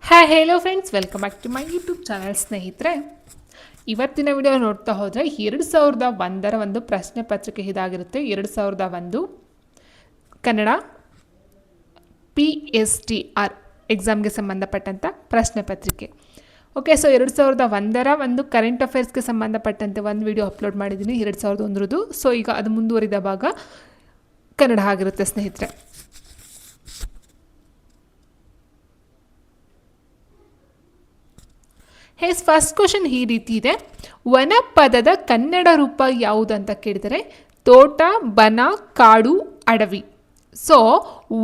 Hi hello friends, welcome back to my YouTube channel. ಸ್ನೇಹಿತರೆ, ಇವತ್ತಿನ video ನೋಡ್ತಾ ಹೋದರೆ 2001 ಒಂದು ಪ್ರಶ್ನೆ ಪತ್ರಿಕೆ ಇದಾಗಿರುತ್ತೆ. 2001 ಕನ್ನಡ PSTR ಎಕ್ಸಾಮ್ಗೆ ಸಂಬಂಧಪಟ್ಟಂಥ ಪ್ರಶ್ನೆ ಪತ್ರಿಕೆ. ಓಕೆ, ಸೊ 2001 ಒಂದು ಕರೆಂಟ್ ಅಫೇರ್ಸ್ಗೆ ಸಂಬಂಧಪಟ್ಟಂತೆ ಒಂದು ವಿಡಿಯೋ ಅಪ್ಲೋಡ್ ಮಾಡಿದ್ದೀನಿ 2001. ಸೊ ಈಗ ಅದು ಮುಂದುವರಿದ ಭಾಗ ಕನ್ನಡ ಆಗಿರುತ್ತೆ ಸ್ನೇಹಿತರೆ. ಫಸ್ಟ್ ಕ್ವಶನ್ ಈ ರೀತಿ ಇದೆ. ವನ ಪದದ ಕನ್ನಡ ರೂಪ ಯಾವುದು ಅಂತ ಕೇಳಿದರೆ ತೋಟ, ಬನ, ಕಾಡು, ಅಡವಿ. ಸೊ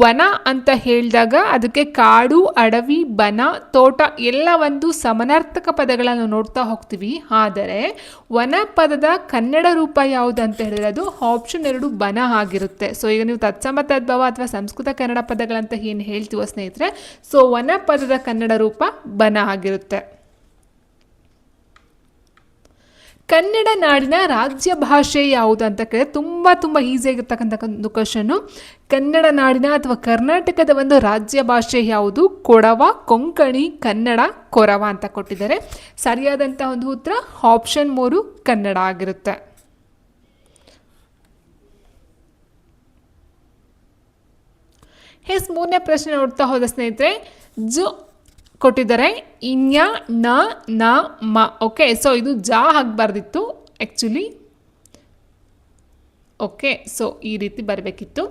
ವನ ಅಂತ ಹೇಳಿದಾಗ ಅದಕ್ಕೆ ಕಾಡು, ಅಡವಿ, ಬನ, ತೋಟ ಎಲ್ಲ ಒಂದು ಸಮಾನಾರ್ಥಕ ಪದಗಳನ್ನು ನೋಡ್ತಾ ಹೋಗ್ತೀವಿ. ಆದರೆ ವನ ಪದದ ಕನ್ನಡ ರೂಪ ಯಾವುದು ಅಂತ ಹೇಳಿದ್ರೆ ಅದು ಆಪ್ಷನ್ 2 ಬನ ಆಗಿರುತ್ತೆ. ಸೊ ಈಗ ನೀವು ತತ್ಸಮ ತದ್ಭವ ಅಥವಾ ಸಂಸ್ಕೃತ ಕನ್ನಡ ಪದಗಳಂತ ಏನು ಹೇಳ್ತೀವೋ ಸ್ನೇಹಿತರೆ, ಸೊ ವನ ಪದದ ಕನ್ನಡ ರೂಪ ಬನ ಆಗಿರುತ್ತೆ. ಕನ್ನಡ ನಾಡಿನ ರಾಜ್ಯ ಭಾಷೆ ಯಾವುದು ಅಂತ ಕೇಳಿದ್ರೆ ತುಂಬ ಈಸಿಯಾಗಿರ್ತಕ್ಕಂಥ ಒಂದು ಕ್ವಶನ್ನು. ಕನ್ನಡ ನಾಡಿನ ಅಥವಾ ಕರ್ನಾಟಕದ ಒಂದು ರಾಜ್ಯ ಭಾಷೆ ಯಾವುದು? ಕೊಡವ, ಕೊಂಕಣಿ, ಕನ್ನಡ, ಕೊರವ ಅಂತ ಕೊಟ್ಟಿದ್ದಾರೆ. ಸರಿಯಾದಂಥ ಒಂದು ಉತ್ತರ ಆಪ್ಷನ್ 3 ಕನ್ನಡ ಆಗಿರುತ್ತೆ. ಮೂರನೇ ಪ್ರಶ್ನೆ ನೋಡ್ತಾ ಹೋದ ಸ್ನೇಹಿತರೆ, ಕೊಟ್ಟಿದ್ದಾರೆ ಇನ್ಯ ನ ನ ಮ. ಓಕೆ, ಸೊ ಇದು ಜಾ ಆಗಬಾರ್ದಿತ್ತು ಆ್ಯಕ್ಚುಲಿ. ಓಕೆ, ಸೊ ಈ ರೀತಿ ಬರಬೇಕಿತ್ತು.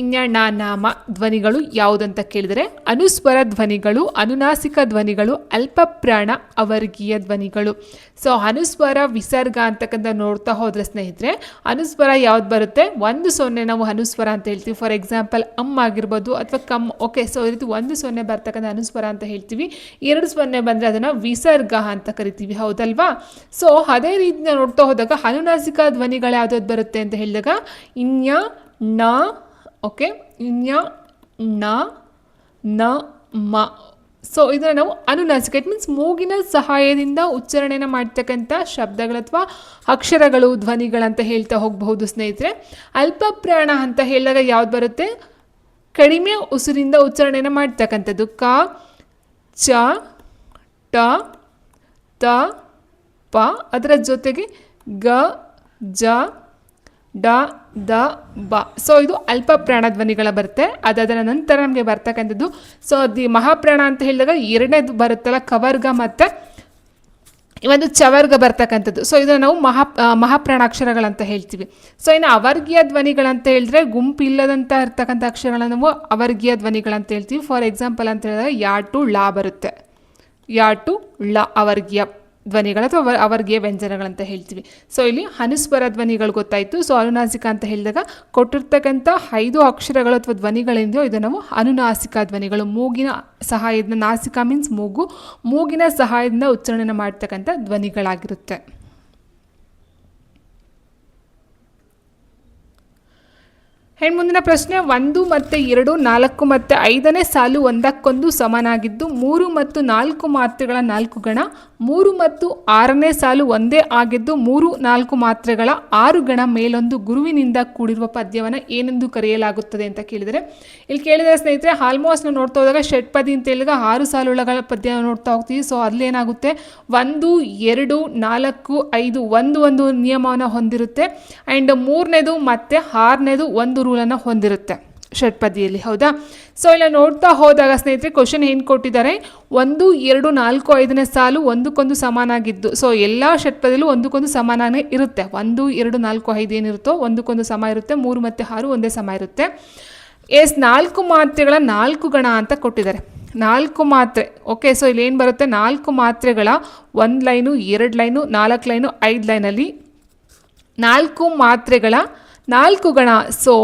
ಇನ್ಯ ನ ನಾಮ ಧ್ವನಿಗಳು ಯಾವುದಂತ ಕೇಳಿದರೆ ಅನುಸ್ವರ ಧ್ವನಿಗಳು, ಅನುನಾಸಿಕ ಧ್ವನಿಗಳು, ಅಲ್ಪಪ್ರಾಣ, ಅವರ್ಗೀಯ ಧ್ವನಿಗಳು. ಸೊ ಅನುಸ್ವರ ವಿಸರ್ಗ ಅಂತಕ್ಕಂಥ ನೋಡ್ತಾ ಹೋದರೆ ಸ್ನೇಹಿತರೆ, ಅನುಸ್ವರ ಯಾವ್ದು ಬರುತ್ತೆ? 1-0 ನಾವು ಅನುಸ್ವರ ಅಂತ ಹೇಳ್ತೀವಿ. ಫಾರ್ ಎಕ್ಸಾಂಪಲ್ ಆಗಿರ್ಬೋದು ಅಥವಾ ಕಮ್. ಓಕೆ, ಸೊ ಈ ರೀತಿ 1-0 ಬರ್ತಕ್ಕಂಥ ಅನುಸ್ವರ ಅಂತ ಹೇಳ್ತೀವಿ. 2-0 ಬಂದರೆ ಅದನ್ನು ವಿಸರ್ಗ ಅಂತ ಕರಿತೀವಿ, ಹೌದಲ್ವಾ? ಸೊ ಅದೇ ರೀತಿ ನೋಡ್ತಾ ಹೋದಾಗ ಅನುನಾಸಿಕ ಧ್ವನಿಗಳು ಯಾವ್ದಾವ್ದು ಬರುತ್ತೆ ಅಂತ ಹೇಳಿದಾಗ ಇನ್ಯ ನ. ಓಕೆ, ಇನ್ಯ ನ ನ ಮ. ಸೊ ಇದನ್ನು ನಾವು ಅನುನಾಸಿಕ, ಇಟ್ ಮೀನ್ಸ್ ಮೂಗಿನ ಸಹಾಯದಿಂದ ಉಚ್ಚಾರಣೆನ ಮಾಡ್ತಕ್ಕಂಥ ಶಬ್ದಗಳು ಅಥವಾ ಅಕ್ಷರಗಳು, ಧ್ವನಿಗಳಂತ ಹೇಳ್ತಾ ಹೋಗಬಹುದು ಸ್ನೇಹಿತರೆ. ಅಲ್ಪಪ್ರಾಣ ಅಂತ ಹೇಳಿದಾಗ ಯಾವ್ದು ಬರುತ್ತೆ? ಕಡಿಮೆ ಉಸಿರಿಂದ ಉಚ್ಚಾರಣೆನ ಮಾಡ್ತಕ್ಕಂಥದ್ದು. ಕ, ಚ, ಟ, ತ, ಪ. ಅದರ ಜೊತೆಗೆ ಗ, ಜ, ಡ, ದ, ಬ. ಸೊ ಇದು ಅಲ್ಪ ಪ್ರಾಣ ಧ್ವನಿಗಳ ಬರುತ್ತೆ. ಅದರ ನಂತರ ನಮಗೆ ಬರ್ತಕ್ಕಂಥದ್ದು ಸೊ ಮಹಾಪ್ರಾಣ ಅಂತ ಹೇಳಿದಾಗ 2ನೇದು ಬರುತ್ತಲ್ಲ, ಕವರ್ಗ ಮತ್ತು ಒಂದು ಚವರ್ಗ ಬರ್ತಕ್ಕಂಥದ್ದು. ಸೊ ಇದನ್ನು ನಾವು ಮಹಾಪ್ರಾಣಾಕ್ಷರಗಳಂತ ಹೇಳ್ತೀವಿ. ಸೊ ಇನ್ನು ಅವರ್ಗೀಯ ಧ್ವನಿಗಳಂತ ಹೇಳಿದ್ರೆ ಗುಂಪಿಲ್ಲದಂಥ ಇರ್ತಕ್ಕಂಥ ಅಕ್ಷರಗಳನ್ನು ನಾವು ಅವರ್ಗೀಯ ಧ್ವನಿಗಳಂತ ಹೇಳ್ತೀವಿ. ಫಾರ್ ಎಕ್ಸಾಂಪಲ್ ಅಂತ ಹೇಳಿದಾಗ ಯಾ ಟು ಲಾ ಬರುತ್ತೆ. ಯಾ ಟು ಲ ಅವರ್ಗೀಯ ಧ್ವನಿಗಳು ಅಥವಾ ಅವರ್ಗೀಯ ವ್ಯಂಜನಗಳಂತ ಹೇಳ್ತೀವಿ. ಸೊ ಇಲ್ಲಿ ಅನುಸ್ವರ ಧ್ವನಿಗಳು ಗೊತ್ತಾಯಿತು. ಸೊ ಅನುನಾಸಿಕ ಅಂತ ಹೇಳಿದಾಗ ಕೊಟ್ಟಿರ್ತಕ್ಕಂಥ 5 ಅಕ್ಷರಗಳು ಅಥವಾ ಧ್ವನಿಗಳಿಂದೋ ಇದು ನಾವು ಅನುನಾಸಿಕ ಧ್ವನಿಗಳು. ಮೂಗಿನ ಸಹಾಯದಿಂದ, ನಾಸಿಕ ಮೀನ್ಸ್ ಮೂಗು, ಮೂಗಿನ ಸಹಾಯದಿಂದ ಉಚ್ಚಾರಣೆ ಮಾಡ್ತಕ್ಕಂಥ ಧ್ವನಿಗಳಾಗಿರುತ್ತೆ. ಮುಂದಿನ ಪ್ರಶ್ನೆ, 1 ಮತ್ತು 2, 4 ಮತ್ತು 5ನೇ ಸಾಲು ಒಂದಕ್ಕೊಂದು ಸಮನಾಗಿದ್ದು 3 ಮತ್ತು 4 ಮಾತ್ರೆಗಳ 4 ಗಣ. 3 ಮತ್ತು 6ನೇ ಸಾಲು ಒಂದೇ ಆಗಿದ್ದು 3, 4 ಮಾತ್ರೆಗಳ 6 ಗಣ ಮೇಲೊಂದು ಗುರುವಿನಿಂದ ಕೂಡಿರುವ ಪದ್ಯವನ್ನು ಏನೆಂದು ಕರೆಯಲಾಗುತ್ತದೆ ಅಂತ ಕೇಳಿದರೆ, ಇಲ್ಲಿ ಕೇಳಿದರೆ ಸ್ನೇಹಿತರೆ ಆಲ್ಮೋಸ್ಟ್ ನಾವು ನೋಡ್ತಾ ಹೋದಾಗ ಷಟ್ಪದಿ ಅಂತ ಹೇಳಿದಾಗ 6 ಸಾಲುಗಳ ಪದ್ಯ ನೋಡ್ತಾ ಹೋಗ್ತೀವಿ. ಸೊ ಅಲ್ಲೇನಾಗುತ್ತೆ 1, 2, 4, 5 ಒಂದು ನಿಯಮವನ್ನು ಹೊಂದಿರುತ್ತೆ. ಆ್ಯಂಡ್ 3ನೇದು ಮತ್ತು 6ನೇದು ಒಂದು ರೂಲನ್ನು ಹೊಂದಿರುತ್ತೆ ಷಟ್ಪದಿಯಲ್ಲಿ, ಹೌದಾ? ಸೊ ಇಲ್ಲ ನೋಡ್ತಾ ಹೋದಾಗ ಸ್ನೇಹಿತರೆ ಕ್ವಶನ್ ಏನು ಕೊಟ್ಟಿದ್ದಾರೆ, 1, 2, 4, 5ನೇ ಸಾಲು ಒಂದಕ್ಕೊಂದು ಸಮಾನಾಗಿದ್ದು. ಸೊ ಎಲ್ಲ ಷಟ್ಪದಿಯಲ್ಲೂ ಒಂದಕ್ಕೊಂದು ಸಮಾನನೇ ಇರುತ್ತೆ. 1, 2, 4, 5 ಏನಿರುತ್ತೋ ಒಂದಕ್ಕೊಂದು ಸಮ ಇರುತ್ತೆ. 3 ಮತ್ತು 6 ಒಂದೇ ಸಮ ಇರುತ್ತೆ. 4 ಮಾತ್ರೆಗಳ 4 ಗಣ ಅಂತ ಕೊಟ್ಟಿದ್ದಾರೆ. 4 ಮಾತ್ರೆ. ಓಕೆ, ಸೊ ಇಲ್ಲಿ ಏನು ಬರುತ್ತೆ? 4 ಮಾತ್ರೆಗಳ 1 ಲೈನು, 2 ಲೈನು, 4 ಲೈನು, 5 ಲೈನಲ್ಲಿ 4 ಮಾತ್ರೆಗಳ 4 ಗಣ. ಸೊ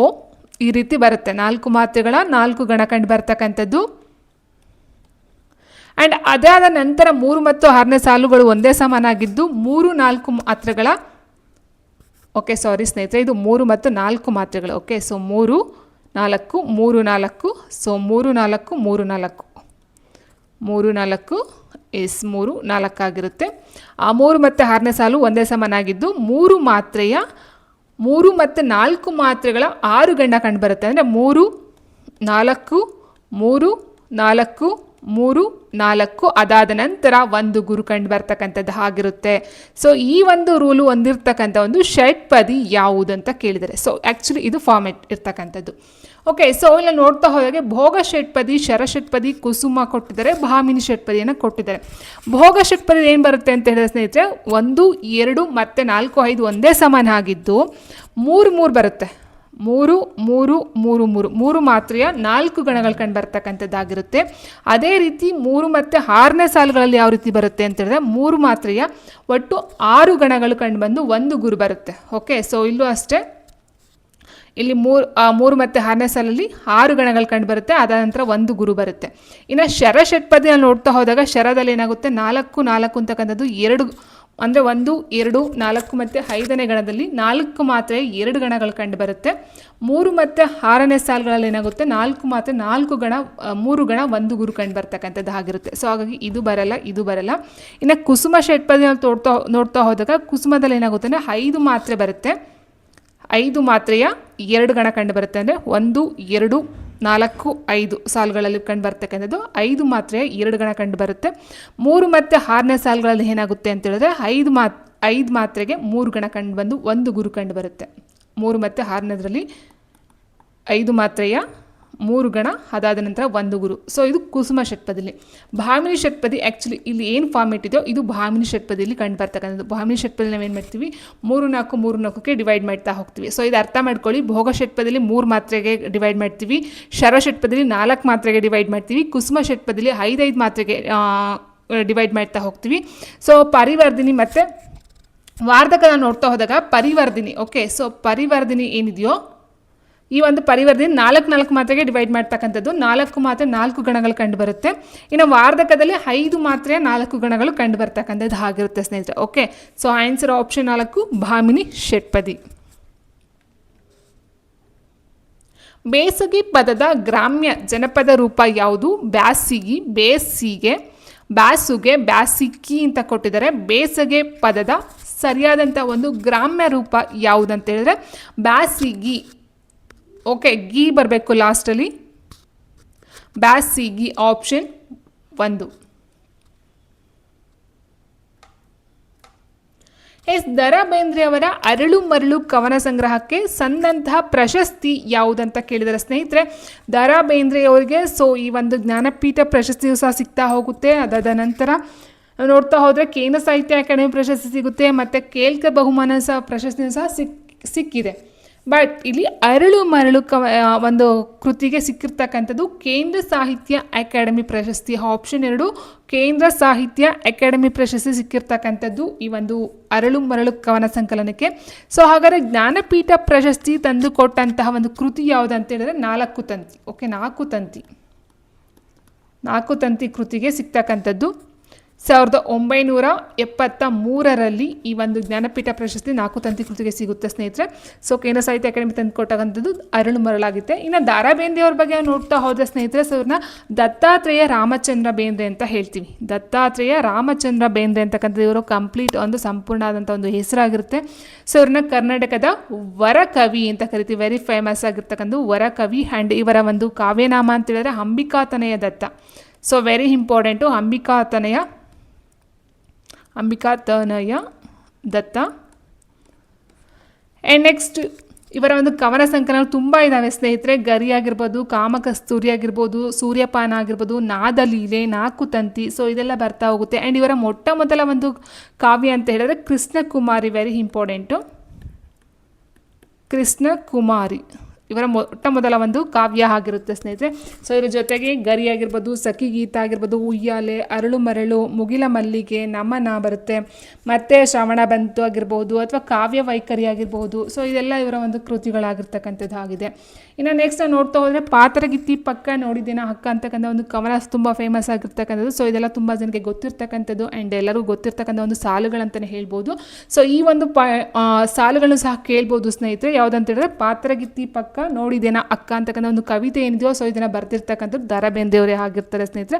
ಈ ರೀತಿ ಬರುತ್ತೆ. 4 ಮಾತ್ರೆಗಳ 4 ಗಣ ಕಂಡು ಬರ್ತಕ್ಕಂಥದ್ದು. ಆ್ಯಂಡ್ ಅದಾದ ನಂತರ 3 ಮತ್ತು 6ನೇ ಸಾಲುಗಳು ಒಂದೇ ಸಮಾನಾಗಿದ್ದು 3, 4 ಮಾತ್ರೆಗಳ. ಓಕೆ, ಸಾರಿ ಸ್ನೇಹಿತರೆ, ಇದು 3 ಮತ್ತು 4 ಮಾತ್ರೆಗಳು. Okay, so 3, 4, 3, 4. ಸೊ 3, 4, 3, 4, 3, 4 ಎಸ್ 3, 4 ಆಗಿರುತ್ತೆ. ಆ 3 ಮತ್ತು 6ನೇ ಸಾಲು ಒಂದೇ ಸಮನಾಗಿದ್ದು 3 ಮತ್ತು 4 ಮಾತ್ರೆಗಳ 6 ಗಣ ಕಂಡು ಬರುತ್ತೆ. ಅಂದರೆ 3, 4, 3, 4, 3 4 ಅದಾದ ನಂತರ 1 ಗುರು ಕಂಡು ಬರ್ತಕ್ಕಂಥದ್ದು ಆಗಿರುತ್ತೆ. ಸೊ ಈ ಒಂದು ರೂಲು ಹೊಂದಿರತಕ್ಕಂಥ ಒಂದು ಷಟ್ಪದಿ ಯಾವುದು ಅಂತ ಕೇಳಿದರೆ, ಸೊ ಆ್ಯಕ್ಚುಲಿ ಇದು ಫಾರ್ಮೆಟ್ ಇರ್ತಕ್ಕಂಥದ್ದು. ಓಕೆ, ಸೊ ಇಲ್ಲ ನೋಡ್ತಾ ಹೋದಾಗೆ ಭೋಗ ಷಟ್ಪದಿ, ಶರ ಷಟ್ಪದಿ, ಕುಸುಮ ಕೊಟ್ಟಿದ್ದಾರೆ, ಭಾಮಿನಿ ಷಟ್ಪದಿಯನ್ನು ಕೊಟ್ಟಿದ್ದಾರೆ. ಭೋಗ ಷಟ್ಪದಿ ಏನು ಬರುತ್ತೆ ಅಂತ ಹೇಳಿದ್ರೆ ಸ್ನೇಹಿತರೆ, 1 2 ಮತ್ತು 4 5 ಒಂದೇ ಸಮಾನ ಆಗಿದ್ದು 3 ಬರುತ್ತೆ. 3 3 3 3 3 ಮಾತ್ರೆಯ 4 ಗಣಗಳು ಕಂಡು ಬರ್ತಕ್ಕಂಥದ್ದಾಗಿರುತ್ತೆ. ಅದೇ ರೀತಿ 3 ಮತ್ತು 6ನೇ ಸಾಲುಗಳಲ್ಲಿ ಯಾವ ರೀತಿ ಬರುತ್ತೆ ಅಂತ ಹೇಳಿದ್ರೆ 3 ಮಾತ್ರೆಯ ಒಟ್ಟು 6 ಗಣಗಳು ಕಂಡು ಬಂದು 1 ಗುರು ಬರುತ್ತೆ. ಓಕೆ, ಸೊ ಇಲ್ಲೂ ಅಷ್ಟೇ, ಇಲ್ಲಿ 3 ಮತ್ತು 6ನೇ ಸಾಲಲ್ಲಿ 6 ಗಣಗಳು ಕಂಡು ಬರುತ್ತೆ, ಅದಾದ ನಂತರ 1 ಗುರು ಬರುತ್ತೆ. ಇನ್ನು ಶರ ಷಟ್ಪದಿಯಲ್ಲಿ ನೋಡ್ತಾ ಹೋದಾಗ ಶರದಲ್ಲಿ ಏನಾಗುತ್ತೆ 4 4 ಅಂತಕ್ಕಂಥದ್ದು 2 ಅಂದರೆ 1 2 4 ಮತ್ತು 5ನೇ ಗಣದಲ್ಲಿ 4 ಮಾತ್ರೆ 2 ಗಣಗಳು ಕಂಡು ಬರುತ್ತೆ. 3 ಮತ್ತು 6ನೇ ಸಾಲುಗಳಲ್ಲಿ ಏನಾಗುತ್ತೆ 4 ಮಾತ್ರೆ 4 ಗಣ 3 ಗಣ 1 ಗುರು ಕಂಡು ಬರ್ತಕ್ಕಂಥದ್ದು ಆಗಿರುತ್ತೆ. ಸೊ ಹಾಗಾಗಿ ಇದು ಬರಲ್ಲ. ಇನ್ನು ಕುಸುಮ ಷಟ್ಪದಿಯಲ್ಲಿ ನೋಡ್ತಾ ಹೋದಾಗ ಕುಸುಮದಲ್ಲಿ ಏನಾಗುತ್ತೆ ಅಂದರೆ 5 ಮಾತ್ರೆ ಬರುತ್ತೆ. 5 ಮಾತ್ರೆಯ 2 ಗಣ ಕಂಡು ಬರುತ್ತೆ, ಅಂದರೆ 1 2 4 5 ಸಾಲುಗಳಲ್ಲಿ ಕಂಡು ಬರ್ತಕ್ಕಂಥದ್ದು 5 ಮಾತ್ರೆಯ 2 ಗಣ ಕಂಡು ಬರುತ್ತೆ. 3 ಮತ್ತು 6ನೇ ಸಾಲುಗಳಲ್ಲಿ ಏನಾಗುತ್ತೆ ಅಂತ ಹೇಳಿದ್ರೆ 5 ಮಾತ್ರೆಗೆ 3 ಗಣ ಕಂಡು ಬಂದು 1 ಗುರು ಕಂಡು ಬರುತ್ತೆ. 3 ಮತ್ತು 6ನೇದರಲ್ಲಿ 5 ಮಾತ್ರೆಯ 3 ಗಣ, ಅದಾದ ನಂತರ 1 ಗುರು. ಸೊ ಇದು ಕುಸುಮ ಷಟ್ಪದಿಯಲ್ಲಿ. ಭಾಮಿನಿ ಷಟ್ಪದಿ ಆ್ಯಕ್ಚುಲಿ ಇಲ್ಲಿ ಏನು ಫಾರ್ಮೆಟ್ ಇದೆಯೋ ಇದು ಭಾಮಿನಿ ಷಟ್ಪದಿಯಲ್ಲಿ ಕಂಡು ಬರ್ತಕ್ಕಂಥದ್ದು. ಭಾಮಿನಿ ಷಟ್ಪದಿ ನಾವು ಏನು ಮಾಡ್ತೀವಿ 3 4 3 4ಕ್ಕೆ ಡಿವೈಡ್ ಮಾಡ್ತಾ ಹೋಗ್ತೀವಿ. ಸೊ ಇದು ಅರ್ಥ ಮಾಡ್ಕೊಳ್ಳಿ. ಭೋಗ ಷಟ್ಪದಿಯಲ್ಲಿ 3 ಮಾತ್ರೆಗೆ ಡಿವೈಡ್ ಮಾಡ್ತೀವಿ, ಶರ ಷಟ್ಪದಿಯಲ್ಲಿ 4 ಮಾತ್ರೆಗೆ ಡಿವೈಡ್ ಮಾಡ್ತೀವಿ, ಕುಸುಮ ಷಟ್ಪದಿಯಲ್ಲಿ 5 ಮಾತ್ರೆಗೆ ಡಿವೈಡ್ ಮಾಡ್ತಾ ಹೋಗ್ತೀವಿ. ಸೊ ಪರಿವರ್ಧಿನಿ ಮತ್ತು ವಾರ್ಧಕನ ನೋಡ್ತಾ ಹೋದಾಗ ಪರಿವರ್ಧಿನಿ. ಓಕೆ, ಸೊ ಪರಿವರ್ಧಿನಿ ಏನಿದೆಯೋ ಈ ಒಂದು ಪರಿವರ್ಧನೆ 4 ಮಾತ್ರೆಗೆ ಡಿವೈಡ್ ಮಾಡ್ತಕ್ಕಂಥದ್ದು. 4 ಮಾತ್ರೆ 4 ಗಣಗಳು ಕಂಡು ಬರುತ್ತೆ. ಇನ್ನು ವಾರ್ಧಕದಲ್ಲಿ 5 ಮಾತ್ರೆಯ 4 ಗಣಗಳು ಕಂಡು ಬರ್ತಕ್ಕಂಥದ್ದು ಆಗಿರುತ್ತೆ ಸ್ನೇಹಿತರೆ. Okay, so answer option 4 Bhamini Shatpadi. ಬೇಸಗಿ ಪದದ ಗ್ರಾಮ್ಯ ಜನಪದ ರೂಪ ಯಾವುದು? ಬ್ಯಾಸಿಗಿ, ಬೇಸಿಗೆ, ಬ್ಯಾಸುಗೆ, ಬ್ಯಾಸಿಕ್ಕಿ ಅಂತ ಕೊಟ್ಟಿದ್ದಾರೆ. ಬೇಸಗೆ ಪದದ ಸರಿಯಾದಂಥ ಒಂದು ಗ್ರಾಮ್ಯ ರೂಪ ಯಾವುದಂತ ಹೇಳಿದ್ರೆ ಬ್ಯಾಸಿಗಿ. ಓಕೆ, ಗೀ ಬರಬೇಕು ಲಾಸ್ಟಲ್ಲಿ. ಬ್ಯಾಸಿಗಿ ಆಪ್ಷನ್ 1. ದ.ರಾ ಬೇಂದ್ರೆ ಅವರ ಅರಳು ಮರಳು ಕವನ ಸಂಗ್ರಹಕ್ಕೆ ಸಂದಂತಹ ಪ್ರಶಸ್ತಿ ಯಾವುದಂತ ಕೇಳಿದರೆ ಸ್ನೇಹಿತರೆ, ದ.ರಾ ಬೇಂದ್ರೆ ಅವರಿಗೆ ಸೊ ಈ ಒಂದು ಜ್ಞಾನಪೀಠ ಪ್ರಶಸ್ತಿಯು ಸಹ ಸಿಗ್ತಾ ಹೋಗುತ್ತೆ. ಅದಾದ ನಂತರ ನೋಡ್ತಾ ಹೋದರೆ ಕೇಂದ್ರ ಸಾಹಿತ್ಯ ಅಕಾಡೆಮಿ ಪ್ರಶಸ್ತಿ ಸಿಗುತ್ತೆ, ಮತ್ತು ಕೇಲ್ಕರ್ ಬಹುಮಾನ ಸಹ ಪ್ರಶಸ್ತಿಯು ಸಹ ಸಿಕ್ಕಿದೆ. ಬಟ್ ಇಲ್ಲಿ ಅರಳು ಮರಳು ಒಂದು ಕೃತಿಗೆ ಸಿಕ್ಕಿರ್ತಕ್ಕಂಥದ್ದು ಕೇಂದ್ರ ಸಾಹಿತ್ಯ ಅಕಾಡೆಮಿ ಪ್ರಶಸ್ತಿ. ಆಪ್ಷನ್ 2 ಕೇಂದ್ರ ಸಾಹಿತ್ಯ ಅಕಾಡೆಮಿ ಪ್ರಶಸ್ತಿ ಸಿಕ್ಕಿರ್ತಕ್ಕಂಥದ್ದು ಈ ಒಂದು ಅರಳು ಮರಳು ಕವನ ಸಂಕಲನಕ್ಕೆ. ಸೊ ಹಾಗಾದರೆ ಜ್ಞಾನಪೀಠ ಪ್ರಶಸ್ತಿ ತಂದು ಕೊಟ್ಟಂತಹ ಒಂದು ಕೃತಿ ಯಾವುದಂತ ಹೇಳಿದ್ರೆ 4 ತಂತಿ. ಓಕೆ, 4 ತಂತಿ ಕೃತಿಗೆ ಸಿಗ್ತಕ್ಕಂಥದ್ದು 1973ರಲ್ಲಿ ಈ ಒಂದು ಜ್ಞಾನಪೀಠ ಪ್ರಶಸ್ತಿ 4 ತಂತಿ ಕೃತಿಗೆ ಸಿಗುತ್ತೆ ಸ್ನೇಹಿತರೆ. ಸೊ ಕೇಂದ್ರ ಸಾಹಿತ್ಯ ಅಕಾಡೆಮಿ ತಂದು ಕೊಟ್ಟಂಥದ್ದು ಅರಳು ಮರಳಾಗುತ್ತೆ. ಇನ್ನು ದ.ರಾ ಬೇಂದ್ರೆ ಅವ್ರ ಬಗ್ಗೆ ನೋಡ್ತಾ ಹೋದರೆ ಸ್ನೇಹಿತರೆ, ಸೊ ಇವ್ರನ್ನ ದತ್ತಾತ್ರೇಯ ರಾಮಚಂದ್ರ ಬೇಂದ್ರೆ ಅಂತ ಹೇಳ್ತೀವಿ. ದತ್ತಾತ್ರೇಯ ರಾಮಚಂದ್ರ ಬೇಂದ್ರೆ ಅಂತಕ್ಕಂಥದ್ದು ಇವರು ಕಂಪ್ಲೀಟ್ ಒಂದು ಸಂಪೂರ್ಣ ಆದಂಥ ಒಂದು ಹೆಸರಾಗಿರುತ್ತೆ. ಸೊ ಇವ್ರನ್ನ ಕರ್ನಾಟಕದ ವರಕವಿ ಅಂತ ಕರಿತೀವಿ. ವೆರಿ ಫೇಮಸ್ ಆಗಿರ್ತಕ್ಕಂಥ ವರಕವಿ. ಆ್ಯಂಡ್ ಇವರ ಒಂದು ಕಾವ್ಯನಾಮ ಅಂತ ಹೇಳಿದ್ರೆ Ambikatanaya Datta. So very important, Ambikatanaya Datta. And next ಇವರ ಒಂದು ಕವನ ಸಂಕಲನ ತುಂಬ ಇದ್ದಾವೆ ಸ್ನೇಹಿತರೆ. ಗರಿ ಆಗಿರ್ಬೋದು, ಕಾಮಕಸ್ತೂರಿ ಆಗಿರ್ಬೋದು, ಸೂರ್ಯಪಾನ ಆಗಿರ್ಬೋದು, ನಾದಲೀಲೆ, 4 ತಂತಿ. ಸೊ ಇದೆಲ್ಲ ಬರ್ತಾ ಹೋಗುತ್ತೆ. ಆ್ಯಂಡ್ ಇವರ ಮೊಟ್ಟ ಮೊದಲ ಒಂದು ಕಾವ್ಯ ಅಂತ ಹೇಳಿದ್ರೆ ಕೃಷ್ಣಕುಮಾರಿ. ವೆರಿ ಇಂಪಾರ್ಟೆಂಟು, ಕೃಷ್ಣಕುಮಾರಿ ಇವರ ಮೊಟ್ಟ ಮೊದಲ ಒಂದು ಕಾವ್ಯ ಆಗಿರುತ್ತೆ ಸ್ನೇಹಿತರೆ. ಸೊ ಇದ್ರ ಜೊತೆಗೆ ಗರಿ ಆಗಿರ್ಬೋದು, ಸಖಿ ಗೀತ ಆಗಿರ್ಬೋದು, ಉಯ್ಯಾಲೆ, ಅರಳು ಮರಳು, ಮುಗಿಲ ಮಲ್ಲಿಗೆ, ನಮನ ಬರುತ್ತೆ, ಮತ್ತು ಶ್ರವಣ ಬಂತು ಆಗಿರ್ಬೋದು, ಅಥವಾ ಕಾವ್ಯ ವೈಖರಿ ಆಗಿರ್ಬೋದು. ಸೊ ಇದೆಲ್ಲ ಇವರ ಒಂದು ಕೃತಿಗಳಾಗಿರ್ತಕ್ಕಂಥದ್ದು ಆಗಿದೆ. ಇನ್ನು ನೆಕ್ಸ್ಟ್ ನಾವು ನೋಡ್ತಾ ಹೋದರೆ ಪಾತ್ರಗಿತ್ತಿ ಪಕ್ಕ ನೋಡಿದ್ದೇನೆ ಅಕ್ಕ ಅಂತಕ್ಕಂಥ ಒಂದು ಕವನ ತುಂಬ ಫೇಮಸ್ ಆಗಿರ್ತಕ್ಕಂಥದ್ದು. ಸೊ ಇದೆಲ್ಲ ತುಂಬ ಜನಕ್ಕೆ ಗೊತ್ತಿರ್ತಕ್ಕಂಥದ್ದು ಆ್ಯಂಡ್ ಎಲ್ಲರಿಗೂ ಗೊತ್ತಿರ್ತಕ್ಕಂಥ ಒಂದು ಸಾಲುಗಳಂತಲೇ ಹೇಳ್ಬೋದು. ಸೊ ಈ ಒಂದು ಸಾಲುಗಳನ್ನು ಸಹ ಕೇಳ್ಬೋದು ಸ್ನೇಹಿತರೆ. ಯಾವುದಂತ ಹೇಳಿದ್ರೆ ಪಾತ್ರಗಿತ್ತಿ ಪಕ್ಕ ನೋಡಿದೇನಾ ಅಕ್ಕ ಅಂತಕ್ಕಂಥ ಒಂದು ಕವಿತೆ ಏನಿದೆಯೋ ಸೊ ಇದನ್ನು ಬರ್ತಿರ್ತಕ್ಕಂಥದ್ದು ದ.ರಾ ಬೇಂದ್ರೆ ಅವರೇ ಆಗಿರ್ತಾರೆ ಸ್ನೇಹಿತರೆ.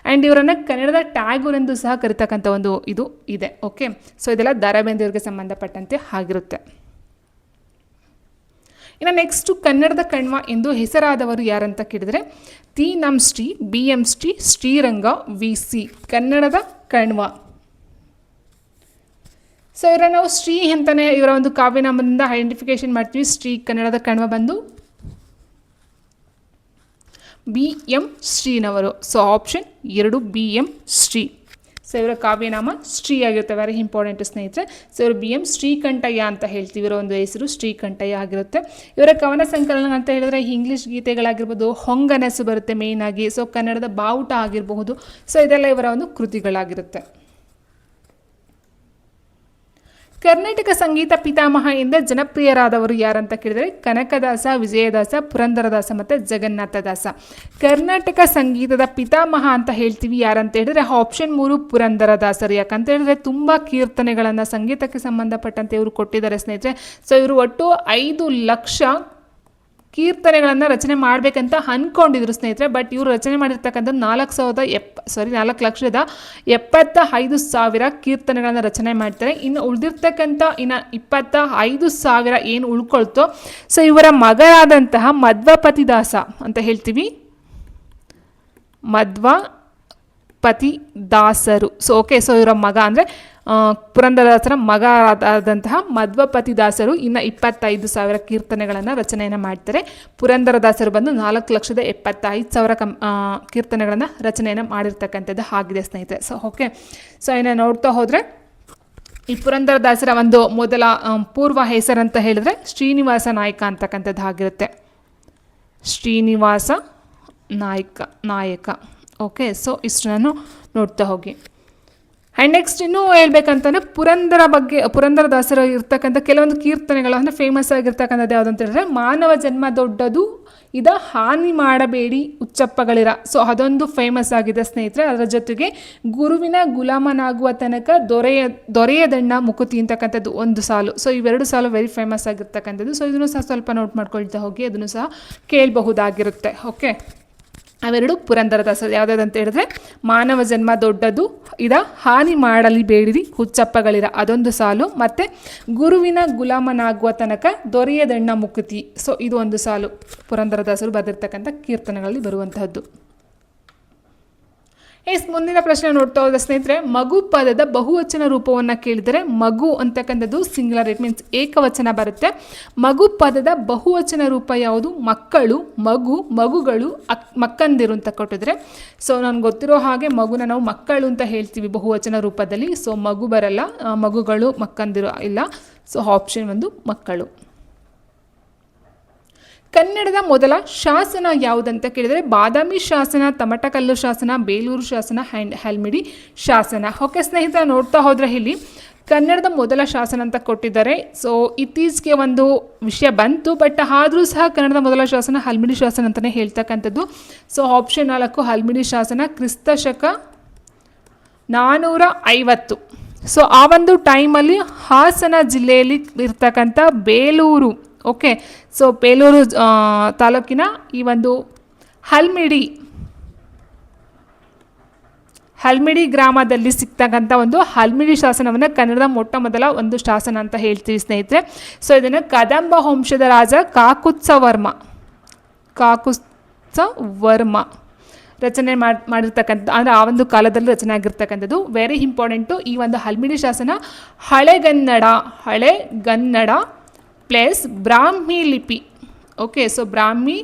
ಆ್ಯಂಡ್ ಇವರನ್ನು ಕನ್ನಡದ ಟ್ಯಾಗೋರ್ ಎಂದು ಸಹ ಕರಿತಕ್ಕಂಥ ಒಂದು ಇದು ಇದೆ. ಓಕೆ, ಸೊ ಇದೆಲ್ಲ ದ.ರಾ ಬೇಂದ್ರೆ ಅವರಿಗೆ ಸಂಬಂಧಪಟ್ಟಂತೆ ಆಗಿರುತ್ತೆ. ಇನ್ನು ನೆಕ್ಸ್ಟು ಕನ್ನಡದ ಕಣ್ವ ಎಂದು ಹೆಸರಾದವರು ಯಾರಂತ ಕೇಳಿದರೆ ತಿ ನಂ Shri B M Shri Shriranga V C ಕನ್ನಡದ ಕಣ್ವ. ಸೊ ಇವರ ನಾವು ಶ್ರೀ ಅಂತಲೇ ಇವರ ಒಂದು ಕಾವ್ಯನಾಮದಿಂದ ಐಡೆಂಟಿಫಿಕೇಶನ್ ಮಾಡ್ತೀವಿ. ಶ್ರೀ ಕನ್ನಡದ ಕಣ್ವ ಬಂದು ಬಿ ಎಂ ಶ್ರೀನವರು. So option 2 B M Sri. So ಇವರ ಕಾವ್ಯನಾಮ ಶ್ರೀ ಆಗಿರುತ್ತೆ, ವೆರಿ ಇಂಪಾರ್ಟೆಂಟ್ ಸ್ನೇಹಿತರೆ. ಸೊ ಇವರು ಬಿ ಎಂ ಶ್ರೀಕಂಠಯ್ಯ ಅಂತ ಹೇಳ್ತೀವಿ, ಇವರ ಒಂದು ಹೆಸರು ಶ್ರೀಕಂಠಯ್ಯ ಆಗಿರುತ್ತೆ. ಇವರ ಕವನ ಸಂಕಲನ ಅಂತ ಹೇಳಿದ್ರೆ ಇಂಗ್ಲೀಷ್ ಗೀತೆಗಳಾಗಿರ್ಬೋದು, ಹೊಂಗನಸು ಬರುತ್ತೆ ಮೇಯ್ನ್ ಆಗಿ. ಸೊ ಕನ್ನಡದ ಬಾವುಟ ಆಗಿರಬಹುದು. ಸೊ ಇದೆಲ್ಲ ಇವರ ಒಂದು ಕೃತಿಗಳಾಗಿರುತ್ತೆ. ಕರ್ನಾಟಕ ಸಂಗೀತ ಪಿತಾಮಹ ಎಂದ ಜನಪ್ರಿಯರಾದವರು ಯಾರಂತ ಕೇಳಿದರೆ ಕನಕದಾಸ, ವಿಜಯದಾಸ, ಪುರಂದರದಾಸ ಮತ್ತು ಜಗನ್ನಾಥದಾಸ. ಕರ್ನಾಟಕ ಸಂಗೀತದ ಪಿತಾಮಹ ಅಂತ ಹೇಳ್ತೀವಿ ಯಾರಂತ ಹೇಳಿದ್ರೆ ಆಪ್ಷನ್ 3 ಪುರಂದರದಾಸರು. ಯಾಕಂತ ಹೇಳಿದ್ರೆ ತುಂಬ ಕೀರ್ತನೆಗಳನ್ನು ಸಂಗೀತಕ್ಕೆ ಸಂಬಂಧಪಟ್ಟಂತೆ ಇವರು ಕೊಟ್ಟಿದ್ದಾರೆ ಸ್ನೇಹಿತರೆ. ಸೊ ಇವರು ಒಟ್ಟು 5 ಲಕ್ಷ ಕೀರ್ತನೆಗಳನ್ನು ರಚನೆ ಮಾಡಬೇಕಂತ ಅಂದ್ಕೊಂಡಿದ್ರು ಸ್ನೇಹಿತರೆ. ಬಟ್ ಇವರು ರಚನೆ ಮಾಡಿರ್ತಕ್ಕಂಥ 4,75,000 ಕೀರ್ತನೆಗಳನ್ನು ರಚನೆ ಮಾಡ್ತಾರೆ. ಇನ್ನು ಉಳಿದಿರ್ತಕ್ಕಂಥ 25,000 ಏನು ಉಳ್ಕೊಳ್ತೋ ಸೊ ಇವರ ಮಗರಾದಂತಹ ಮಧ್ವಪತಿದಾಸ ಅಂತ ಹೇಳ್ತೀವಿ, ಮಧ್ವಪತಿದಾಸರು. ಸೊ ಓಕೆ, ಸೊ ಇವರ ಮಗ ಅಂದರೆ ಪುರಂದರದಾಸರ ಮಗ ಆದಂತಹ ಮಧ್ವಪತಿದಾಸರು ಇನ್ನು 25,000 ಕೀರ್ತನೆಗಳನ್ನು ರಚನೆಯನ್ನು ಮಾಡ್ತಾರೆ. ಪುರಂದರದಾಸರು ಬಂದು 4,75,000 ಕೀರ್ತನೆಗಳನ್ನು ರಚನೆಯನ್ನು ಮಾಡಿರ್ತಕ್ಕಂಥದ್ದು ಆಗಿದೆ ಸ್ನೇಹಿತರೆ. ಸೊ ಓಕೆ, ಸೊ ಇನ್ನು ನೋಡ್ತಾ ಹೋದರೆ ಈ ಪುರಂದರದಾಸರ ಒಂದು ಮೊದಲ ಪೂರ್ವ ಹೆಸರಂತ ಹೇಳಿದ್ರೆ ಶ್ರೀನಿವಾಸ ನಾಯಕ ಅಂತಕ್ಕಂಥದ್ದು ಆಗಿರುತ್ತೆ. ಶ್ರೀನಿವಾಸ ನಾಯಕ. ಓಕೆ, ಸೊ ಇಷ್ಟನ್ನು ನೋಡ್ತಾ ಹೋಗಿ. ಆ್ಯಂಡ್ ನೆಕ್ಸ್ಟ್ ಇನ್ನೂ ಹೇಳ್ಬೇಕಂತಂದರೆ ಪುರಂದರದಾಸರು ಇರ್ತಕ್ಕಂಥ ಕೆಲವೊಂದು ಕೀರ್ತನೆಗಳು ಅಂದರೆ ಫೇಮಸ್ ಆಗಿರ್ತಕ್ಕಂಥದ್ದು ಯಾವುದಂತ ಹೇಳಿದ್ರೆ ಮಾನವ ಜನ್ಮ ದೊಡ್ಡದು ಇದ ಹಾನಿ ಮಾಡಬೇಡಿ ಉಚ್ಚಪ್ಪಗಳಿರ. ಸೊ ಅದೊಂದು ಫೇಮಸ್ ಆಗಿದೆ ಸ್ನೇಹಿತರೆ. ಅದರ ಜೊತೆಗೆ ಗುರುವಿನ ಗುಲಾಮನಾಗುವ ತನಕ ದೊರೆಯದಣ್ಣ ಮುಕುತಿ ಅಂತಕ್ಕಂಥದ್ದು ಒಂದು ಸಾಲು. ಸೊ ಇವೆರಡು ಸಾಲು ವೆರಿ ಫೇಮಸ್ ಆಗಿರ್ತಕ್ಕಂಥದ್ದು. ಸೊ ಇದನ್ನು ಸಹ ಸ್ವಲ್ಪ ನೋಟ್ ಮಾಡ್ಕೊಳ್ತಾ ಹೋಗಿ, ಅದನ್ನು ಸಹ ಕೇಳಬಹುದಾಗಿರುತ್ತೆ. ಓಕೆ, ಅವೆರಡು ಪುರಂದರದಾಸರು. ಯಾವುದಾದಂತ ಹೇಳಿದ್ರೆ ಮಾನವ ಜನ್ಮ ದೊಡ್ಡದು ಇದ ಹಾನಿ ಮಾಡಲಿ ಬೇಡಿರಿ ಹುಚ್ಚಪ್ಪಗಳಿರ ಅದೊಂದು ಸಾಲು, ಮತ್ತು ಗುರುವಿನ ಗುಲಾಮನಾಗುವ ತನಕ ದೊರೆಯದಣ್ಣ ಮುಕುತಿ. ಸೊ ಇದು ಒಂದು ಸಾಲು ಪುರಂದರದಾಸರು ಬರೆದಿರ್ತಕ್ಕಂಥ ಕೀರ್ತನೆಗಳಲ್ಲಿ ಬರುವಂತಹದ್ದು. ಮುಂದಿನ ಪ್ರಶ್ನೆ ನೋಡ್ತಾ ಹೋದ ಸ್ನೇಹಿತರೆ, ಮಗು ಪದದ ಬಹುವಚನ ರೂಪವನ್ನು ಕೇಳಿದರೆ ಮಗು ಅಂತಕ್ಕಂಥದ್ದು ಸಿಂಗ್ಯುಲರ್, ಇಟ್ ಮೀನ್ಸ್ ಏಕವಚನ ಬರುತ್ತೆ. ಮಗು ಪದದ ಬಹುವಚನ ರೂಪ ಯಾವುದು? ಮಕ್ಕಳು, ಮಗು, ಮಗುಗಳು, ಮಕ್ಕಂದಿರು ಅಂತ ಕೊಟ್ಟಿದ್ರೆ. ಸೊ ನನಗೆ ಗೊತ್ತಿರೋ ಹಾಗೆ ಮಗುನ ನಾವು ಮಕ್ಕಳು ಅಂತ ಹೇಳ್ತೀವಿ ಬಹುವಚನ ರೂಪದಲ್ಲಿ. ಸೊ ಮಗು ಬರಲ್ಲ, ಮಗುಗಳು, ಮಕ್ಕಂದಿರು ಇಲ್ಲ. ಸೊ ಆಪ್ಷನ್ 1 ಮಕ್ಕಳು. ಕನ್ನಡದ ಮೊದಲ ಶಾಸನ ಯಾವುದಂತ ಕೇಳಿದರೆ ಬಾದಾಮಿ ಶಾಸನ, ತಮಟಕಲ್ಲು ಶಾಸನ, ಬೇಲೂರು ಶಾಸನ ಆ್ಯಂಡ್ ಹಲ್ಮಿಡಿ ಶಾಸನ. ಓಕೆ ಸ್ನೇಹಿತರೆ, ನೋಡ್ತಾ ಹೋದರೆ ಇಲ್ಲಿ ಕನ್ನಡದ ಮೊದಲ ಶಾಸನ ಅಂತ ಕೊಟ್ಟಿದ್ದಾರೆ. ಸೊ ಇತ್ತೀಚೆಗೆ ಒಂದು ವಿಷಯ ಬಂತು, ಬಟ್ ಆದರೂ ಸಹ ಕನ್ನಡದ ಮೊದಲ ಶಾಸನ ಹಲ್ಮಿಡಿ ಶಾಸನ ಅಂತಲೇ ಹೇಳ್ತಕ್ಕಂಥದ್ದು. ಸೊ ಆಪ್ಷನ್ 4 ಹಲ್ಮಿಡಿ ಶಾಸನ, ಕ್ರಿಸ್ತ ಶಕ 450. ಸೊ ಆ ಒಂದು ಟೈಮಲ್ಲಿ ಹಾಸನ ಜಿಲ್ಲೆಯಲ್ಲಿ ಇರ್ತಕ್ಕಂಥ ಬೇಲೂರು, ಓಕೆ, ಸೊ ಬೇಲೂರು ತಾಲೂಕಿನ ಈ ಒಂದು ಹಲ್ಮಿಡಿ ಗ್ರಾಮದಲ್ಲಿ ಸಿಗ್ತಕ್ಕಂಥ ಒಂದು ಹಲ್ಮಿಡಿ ಶಾಸನವನ್ನು ಕನ್ನಡದ ಮೊಟ್ಟ ಮೊದಲ ಒಂದು ಶಾಸನ ಅಂತ ಹೇಳ್ತೀವಿ ಸ್ನೇಹಿತರೆ. ಸೊ ಇದನ್ನು ಕದಂಬ ವಂಶದ ರಾಜ ಕಾಕುತ್ಸವರ್ಮ ರಚನೆ ಮಾಡಿರ್ತಕ್ಕಂಥ, ಅಂದರೆ ಆ ಒಂದು ಕಾಲದಲ್ಲಿ ರಚನೆ ಆಗಿರ್ತಕ್ಕಂಥದ್ದು. ವೆರಿ ಇಂಪಾರ್ಟೆಂಟು ಈ ಒಂದು ಹಲ್ಮಿಡಿ ಶಾಸನ ಹಳೆಗನ್ನಡ ಪ್ಲಸ್ ಬ್ರಾಹ್ಮಿ ಲಿಪಿ. ಓಕೆ, ಸೊ ಬ್ರಾಹ್ಮಿ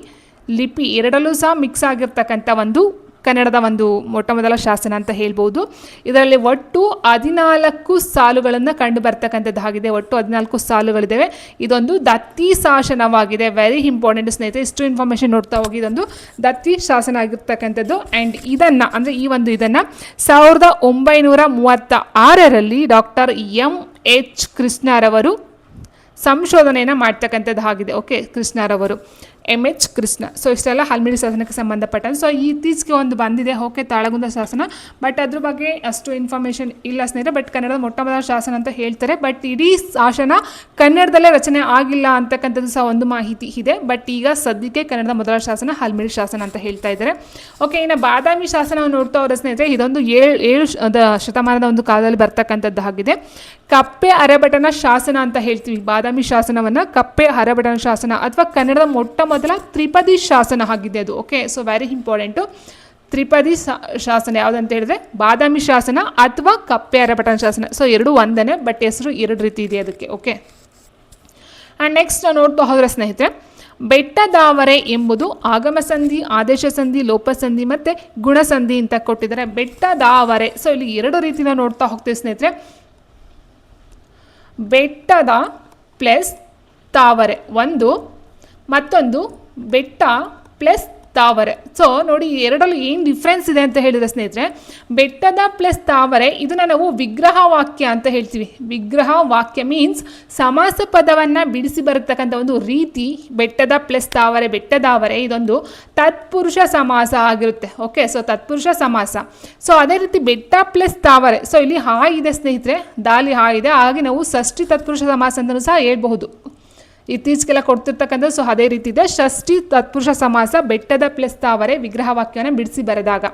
ಲಿಪಿ ಎರಡಲ್ಲೂ ಸಹ ಮಿಕ್ಸ್ ಆಗಿರ್ತಕ್ಕಂಥ ಒಂದು ಕನ್ನಡದ ಒಂದು ಮೊಟ್ಟ ಮೊದಲ ಶಾಸನ ಅಂತ ಹೇಳ್ಬೋದು. ಇದರಲ್ಲಿ ಒಟ್ಟು 14 ಸಾಲುಗಳನ್ನು ಕಂಡು ಬರ್ತಕ್ಕಂಥದ್ದಾಗಿದೆ. ಒಟ್ಟು 14 ಸಾಲುಗಳಿದ್ದಾವೆ. ಇದೊಂದು ದತ್ತಿ ಶಾಸನವಾಗಿದೆ. ವೆರಿ ಇಂಪಾರ್ಟೆಂಟ್ ಸ್ನೇಹಿತರೆ, ಇಷ್ಟು ಇನ್ಫಾರ್ಮೇಷನ್ ನೋಡ್ತಾ ಹೋಗಿ. ಇದೊಂದು ದತ್ತಿ ಶಾಸನ ಆಗಿರ್ತಕ್ಕಂಥದ್ದು. ಆ್ಯಂಡ್ ಇದನ್ನು 1936ರಲ್ಲಿ ಡಾಕ್ಟರ್ ಎಂ.ಎಚ್. ಕೃಷ್ಣರವರು ಸಂಶೋಧನೆಯನ್ನು ಮಾಡ್ತಕ್ಕಂಥದ್ದು ಆಗಿದೆ. ಓಕೆ, ಕೃಷ್ಣರವರು MH ಕೃಷ್ಣ. ಸೊ ಇಷ್ಟೆಲ್ಲ ಹಲ್ಮಿಡಿ ಶಾಸನಕ್ಕೆ ಸಂಬಂಧಪಟ್ಟಂತೆ. ಸೊ ಇತ್ತೀಚೆಗೆ ಒಂದು ಬಂದಿದೆ ಓಕೆ ತಾಳಗುಂದ ಶಾಸನ, ಬಟ್ ಅದ್ರ ಬಗ್ಗೆ ಅಷ್ಟು ಇನ್ಫಾರ್ಮೇಷನ್ ಇಲ್ಲ ಸ್ನೇಹಿತರೆ. ಬಟ್ ಕನ್ನಡದ ಮೊಟ್ಟ ಮೊದಲ ಶಾಸನ ಅಂತ ಹೇಳ್ತಾರೆ, ಬಟ್ ಇಡೀ ಶಾಸನ ಕನ್ನಡದಲ್ಲೇ ರಚನೆ ಆಗಿಲ್ಲ ಅಂತಕ್ಕಂಥದ್ದು ಸಹ ಒಂದು ಮಾಹಿತಿ ಇದೆ. ಬಟ್ ಈಗ ಸದ್ಯಕ್ಕೆ ಕನ್ನಡದ ಮೊದಲ ಶಾಸನ ಹಲ್ಮಿಡಿ ಶಾಸನ ಅಂತ ಹೇಳ್ತಾ ಇದ್ದಾರೆ. ಓಕೆ, ಇನ್ನು ಬಾದಾಮಿ ಶಾಸನವನ್ನು ನೋಡ್ತಾ ಹೋದ ಸ್ನೇಹಿತರೆ, ಇದೊಂದು ಏಳು ಶತಮಾನದ ಒಂದು ಕಾಲದಲ್ಲಿ ಬರ್ತಕ್ಕಂಥದ್ದು ಆಗಿದೆ. ಕಪ್ಪೆ ಅರಬಟನ ಶಾಸನ ಅಂತ ಹೇಳ್ತೀವಿ. ಬಾದಾಮಿ ಶಾಸನವನ್ನು ಕಪ್ಪೆ ಅರಬಟನ ಶಾಸನ ಅಥವಾ ಕನ್ನಡದ ಮೊಟ್ಟ ಮೊದಲ ತ್ರಿಪದಿ ಶಾಸನ ಆಗಿದೆ ಅದು. Okay, so very important. ತ್ರಿಪದಿ ಶಾಸನ ಯಾವುದಂತ ಹೇಳಿದ್ರೆ ಬಾದಾಮಿ ಶಾಸನ ಅಥವಾ ಕಪ್ಪೆ ಅರಬಟನ ಶಾಸನ. ಸೊ ಎರಡು ಒಂದನೇ, ಬಟ್ ಹೆಸರು ಎರಡು ರೀತಿ ಇದೆ ಅದಕ್ಕೆ. ಓಕೆ, ಆ್ಯಂಡ್ ನೆಕ್ಸ್ಟ್ ನಾವು ನೋಡ್ತಾ ಹೋದ್ರೆ ಸ್ನೇಹಿತರೆ, ಬೆಟ್ಟದಾವರೆ ಎಂಬುದು ಆಗಮ ಸಂಧಿ, ಆದೇಶ ಸಂಧಿ, ಲೋಪಸಂಧಿ ಮತ್ತು ಗುಣಸಂಧಿ ಅಂತ ಕೊಟ್ಟಿದ್ದಾರೆ. ಬೆಟ್ಟದಾವರೆ, ಸೊ ಇಲ್ಲಿ ಎರಡು ರೀತಿನ ನೋಡ್ತಾ ಹೋಗ್ತೀವಿ ಸ್ನೇಹಿತರೆ. ಬೆಟ್ಟದ ಪ್ಲಸ್ ತಾವರೆ ಒಂದು, ಮತ್ತೊಂದು ಬೆಟ್ಟ ಪ್ಲಸ್ ತಾವರೆ. ಸೊ ನೋಡಿ ಎರಡರಲ್ಲಿ ಏನು ಡಿಫ್ರೆನ್ಸ್ ಇದೆ ಅಂತ ಹೇಳಿದ್ರೆ ಸ್ನೇಹಿತರೆ, ಬೆಟ್ಟದ ಪ್ಲಸ್ ತಾವರೆ ಇದನ್ನು ನಾವು ವಿಗ್ರಹ ವಾಕ್ಯ ಅಂತ ಹೇಳ್ತೀವಿ. ವಿಗ್ರಹ ವಾಕ್ಯ ಮೀನ್ಸ್ ಸಮಾಸ ಪದವನ್ನು ಬಿಡಿಸಿ ಬರತಕ್ಕಂಥ ಒಂದು ರೀತಿ. ಬೆಟ್ಟದ ಪ್ಲಸ್ ತಾವರೆ, ಬೆಟ್ಟದಾವರೆ ಇದೊಂದು ತತ್ಪುರುಷ ಸಮಾಸ ಆಗಿರುತ್ತೆ. ಓಕೆ, ಸೊ ತತ್ಪುರುಷ ಸಮಾಸ. ಸೊ ಅದೇ ರೀತಿ ಬೆಟ್ಟ ಪ್ಲಸ್ ತಾವರೆ, ಸೊ ಇಲ್ಲಿ ಹಾ ಇದೆ ಸ್ನೇಹಿತರೆ, ದಾಲಿ ಹಾ ಇದೆ, ಹಾಗೆ ನಾವು ಷಷ್ಠಿ ತತ್ಪುರುಷ ಸಮಾಸ ಅಂತಲೂ ಸಹ ಹೇಳ್ಬಹುದು. ಇತ್ತೀಚೆಗೆಲ್ಲ ಕೊಡ್ತಿರ್ತಕ್ಕಂಥ. ಸೊ ಅದೇ ರೀತಿ ಇದೆ ಷಷ್ಠಿ ತತ್ಪುರುಷ ಸಮಾಸ, ಬೆಟ್ಟದ ಪ್ಲಸ್ ತಾವರೆ ವಿಗ್ರಹ ವಾಕ್ಯನ ಬಿಡಿಸಿ ಬರೆದಾಗ.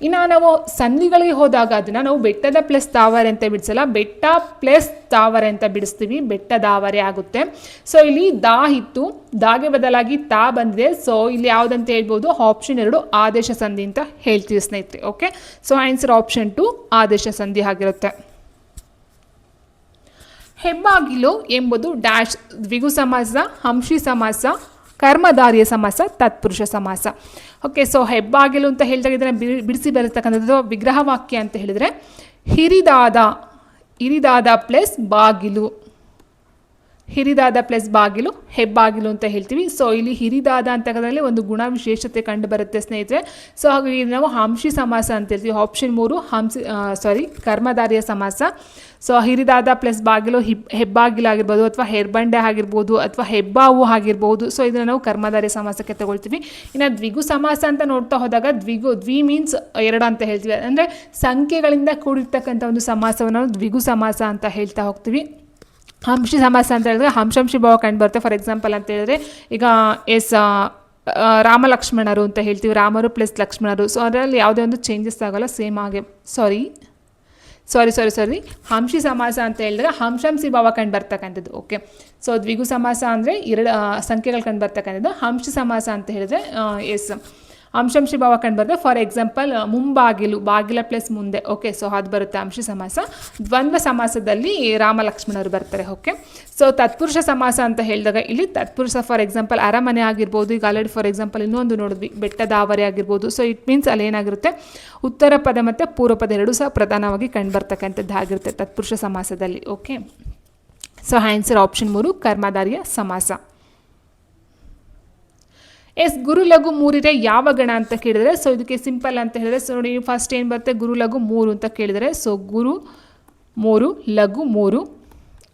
ಇನ್ನು ನಾವು ಸಂಧಿಗಳಿಗೆ ಹೋದಾಗ ಅದನ್ನು ನಾವು ಬೆಟ್ಟದ ಪ್ಲಸ್ ತಾವರೆ ಅಂತ ಬಿಡಿಸಲ್ಲ, ಬೆಟ್ಟ ಪ್ಲಸ್ ತಾವರೆ ಅಂತ ಬಿಡಿಸ್ತೀವಿ, ಬೆಟ್ಟದಾವರೆ ಆಗುತ್ತೆ. ಸೊ ಇಲ್ಲಿ ದಾ ಇತ್ತು, ದಾಗೆ ಬದಲಾಗಿ ತಾ ಬಂದಿದೆ. ಸೊ ಇಲ್ಲಿ ಯಾವುದಂತ ಹೇಳ್ಬೋದು, ಆಪ್ಷನ್ 2 ಆದೇಶ ಸಂಧಿ ಅಂತ ಹೇಳ್ತೀವಿ ಸ್ನೇಹಿತರೆ. ಓಕೆ, ಸೊ ಆನ್ಸರ್ ಆಪ್ಷನ್ 2 ಆದೇಶ ಸಂಧಿ ಆಗಿರುತ್ತೆ. ಹೆಬ್ಬಾಗಿಲು ಎಂಬುದು ಡ್ಯಾಶ್ ದ್ವಿಗು ಸಮಾಸ, ಹಂಶಿ ಸಮಾಸ, ಕರ್ಮಧಾರಿಯ ಸಮಾಸ, ತತ್ಪುರುಷ ಸಮಾಸ. ಓಕೆ, ಸೊ ಹೆಬ್ಬಾಗಿಲು ಅಂತ ಹೇಳಿದಾಗ ಇದನ್ನು ಬಿಡಿಸಿ ಬರತಕ್ಕಂಥದ್ದು ವಿಗ್ರಹ ವಾಕ್ಯ ಅಂತ ಹೇಳಿದರೆ ಹಿರಿದಾದ ಪ್ಲಸ್ ಬಾಗಿಲು, ಹಿರಿದಾದ ಪ್ಲಸ್ ಬಾಗಿಲು ಹೆಬ್ಬಾಗಿಲು ಅಂತ ಹೇಳ್ತೀವಿ. ಸೊ ಇಲ್ಲಿ ಹಿರಿದಾದ ಅಂತಕ್ಕಂಥದ್ರಲ್ಲಿ ಒಂದು ಗುಣ ವಿಶೇಷತೆ ಕಂಡು ಬರುತ್ತೆ ಸ್ನೇಹಿತರೆ. ಸೊ ಹಾಗಾಗಿ ನಾವು ಹಂಶಿ ಸಮಾಸ ಅಂತ ಹೇಳ್ತೀವಿ. ಆಪ್ಷನ್ 3 ಕರ್ಮಧಾರಿಯ ಸಮಾಸ. ಸೊ ಹಿರಿದಾದ ಪ್ಲಸ್ ಬಾಗಿಲು ಹೆಬ್ಬಾಗಿಲು ಆಗಿರ್ಬೋದು, ಅಥವಾ ಹೆರ್ಬಂಡೆ ಆಗಿರ್ಬೋದು, ಅಥವಾ ಹೆಬ್ಬಾವು ಆಗಿರ್ಬೋದು. ಸೊ ಇದನ್ನು ನಾವು ಕರ್ಮಧಾರಿಯ ಸಮಾಸಕ್ಕೆ ತಗೊಳ್ತೀವಿ. ಇನ್ನು ದ್ವಿಗು ಸಮಾಸ ಅಂತ ನೋಡ್ತಾ ಹೋದಾಗ ದ್ವಿ ಮೀನ್ಸ್ 2 ಅಂತ ಹೇಳ್ತೀವಿ. ಅಂದರೆ ಸಂಖ್ಯೆಗಳಿಂದ ಕೂಡಿರ್ತಕ್ಕಂಥ ಒಂದು ಸಮಾಸವನ್ನು ದ್ವಿಗು ಸಮಾಸ ಅಂತ ಹೇಳ್ತಾ ಹೋಗ್ತೀವಿ. ಹಂಶಿ ಸಮಾಸ ಅಂತ ಹೇಳಿದ್ರೆ ಹಂಶಂಶಿ ಭಾವ ಕಂಡು ಬರುತ್ತೆ. ಫಾರ್ ಎಕ್ಸಾಂಪಲ್ ಅಂತ ಹೇಳಿದ್ರೆ ಈಗ ರಾಮ ಲಕ್ಷ್ಮಣರು ಅಂತ ಹೇಳ್ತೀವಿ, ರಾಮರು ಪ್ಲಸ್ ಲಕ್ಷ್ಮಣರು. ಸೊ ಅದರಲ್ಲಿ ಯಾವುದೇ ಒಂದು ಚೇಂಜಸ್ ಆಗಲ್ಲ, ಸೇಮ್ ಆಗಿ ಸಾರಿ ಹಂಶಿ ಸಮಾಸ ಅಂತ ಹೇಳಿದ್ರೆ ಹಂಶಂಶಿ ಭಾವ ಕಂಡು ಬರ್ತಕ್ಕಂಥದ್ದು. ಓಕೆ, ಸೊ ದ್ವಿಗು ಸಮಾಸ ಅಂದರೆ 2 ಸಂಖ್ಯೆಗಳು ಕಂಡು ಬರ್ತಕ್ಕಂಥದ್ದು. ಹಂಶಿ ಸಮಾಸ ಅಂತ ಹೇಳಿದ್ರೆ ಅಂಶಂಶಿ ಭಾವ ಕಂಡು ಬರುತ್ತೆ. ಫಾರ್ ಎಕ್ಸಾಂಪಲ್ ಮುಂಬಾಗಿಲು, ಬಾಗಿಲ ಪ್ಲಸ್ ಮುಂದೆ. ಓಕೆ, ಸೊ ಅದು ಬರುತ್ತೆ ಅಂಶಿ ಸಮಾಸ. ದ್ವಂದ್ವ ಸಮಾಸದಲ್ಲಿ ರಾಮ ಲಕ್ಷ್ಮಣರು ಬರ್ತಾರೆ. ಓಕೆ, ಸೊ ತತ್ಪುರುಷ ಸಮಾಸ ಅಂತ ಹೇಳಿದಾಗ ಇಲ್ಲಿ ತತ್ಪುರುಷ ಫಾರ್ ಎಕ್ಸಾಂಪಲ್ ಅರಮನೆ ಆಗಿರ್ಬೋದು. ಈಗ ಆಲ್ರೆಡಿ ಫಾರ್ ಎಕ್ಸಾಂಪಲ್ ಇನ್ನೊಂದು ನೋಡಿದ್ವಿ, ಬೆಟ್ಟದಾವರೆ ಆಗಿರ್ಬೋದು. ಸೊ ಇಟ್ ಮೀನ್ಸ್ ಅಲ್ಲಿ ಏನಾಗಿರುತ್ತೆ, ಉತ್ತರ ಪದ ಮತ್ತು ಪೂರ್ವ ಪದ ಎರಡೂ ಸಹ ಪ್ರಧಾನವಾಗಿ ಕಂಡು ಬರ್ತಕ್ಕಂಥದ್ದು ಆಗಿರುತ್ತೆ ತತ್ಪುರುಷ ಸಮಾಸದಲ್ಲಿ. ಓಕೆ, ಸೊ ಆನ್ಸರ್ ಆಪ್ಷನ್ 3 ಕರ್ಮಧಾರಿಯ ಸಮಾಸ. ಗುರು ಲಘು 3 ಯಾವ ಗಣ ಅಂತ ಕೇಳಿದರೆ, ಸೊ ಇದಕ್ಕೆ ಸಿಂಪಲ್ ಅಂತ ಹೇಳಿದ್ರೆ, ಸೊ ನೋಡಿ ಫಸ್ಟ್ ಏನು ಬರುತ್ತೆ, ಗುರು ಲಘು 3 ಅಂತ ಕೇಳಿದರೆ, ಸೊ ಗುರು 3 ಲಘು 3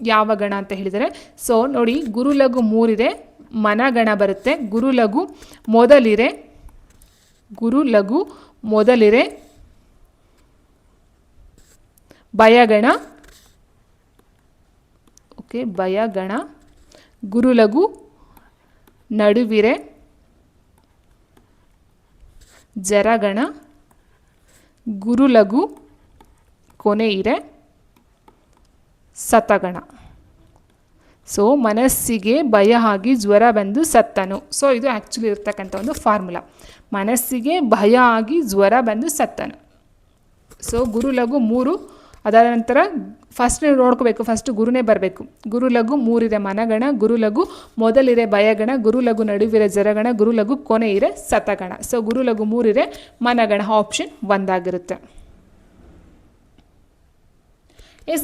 ಯಾವ ಗಣ ಅಂತ ಹೇಳಿದರೆ, ಸೊ ನೋಡಿ ಗುರು ಲಘು 3 ಮನಗಣ ಬರುತ್ತೆ. ಗುರು ಲಘು ಮೊದಲಿರೆ ಭಯಗಣ. ಓಕೆ, ಭಯಗಣ. ಗುರು ಲಘು ನಡುವಿರೆ ಜರಗಣ. ಗುರು ಲಘು ಕೊನೆ ಇರೆ ಸತಗಣ. ಸೊ ಮನಸ್ಸಿಗೆ ಭಯ ಆಗಿ ಜ್ವರ ಬಂದು ಸತ್ತನು. ಸೊ ಇದು ಆ್ಯಕ್ಚುಲಿ ಇರ್ತಕ್ಕಂಥ ಒಂದು ಫಾರ್ಮುಲಾ. ಮನಸ್ಸಿಗೆ ಭಯ ಆಗಿ ಜ್ವರ ಬಂದು ಸತ್ತನು. ಸೊ ಗುರು ಲಘು 3, ಅದಾದ ನಂತರ ಫಸ್ಟ್ ನೀವು ನೋಡ್ಕೋಬೇಕು, ಫಸ್ಟ್ ಗುರುನೇ ಬರಬೇಕು. ಗುರು ಲಘು 3 ಮನಗಣ, ಗುರು ಲಘು ಮೊದಲಿರೆ ಭಯಗಣ, ಗುರು ಲಘು ನಡುವಿರೆ ಜರಗಣ, ಗುರು ಲಘು ಕೊನೆ ಇರೆ ಸತಗಣ. ಸೊ ಗುರು ಲಘು 3 ಮನಗಣ, ಆಪ್ಷನ್ 1 ಆಗಿರುತ್ತೆ.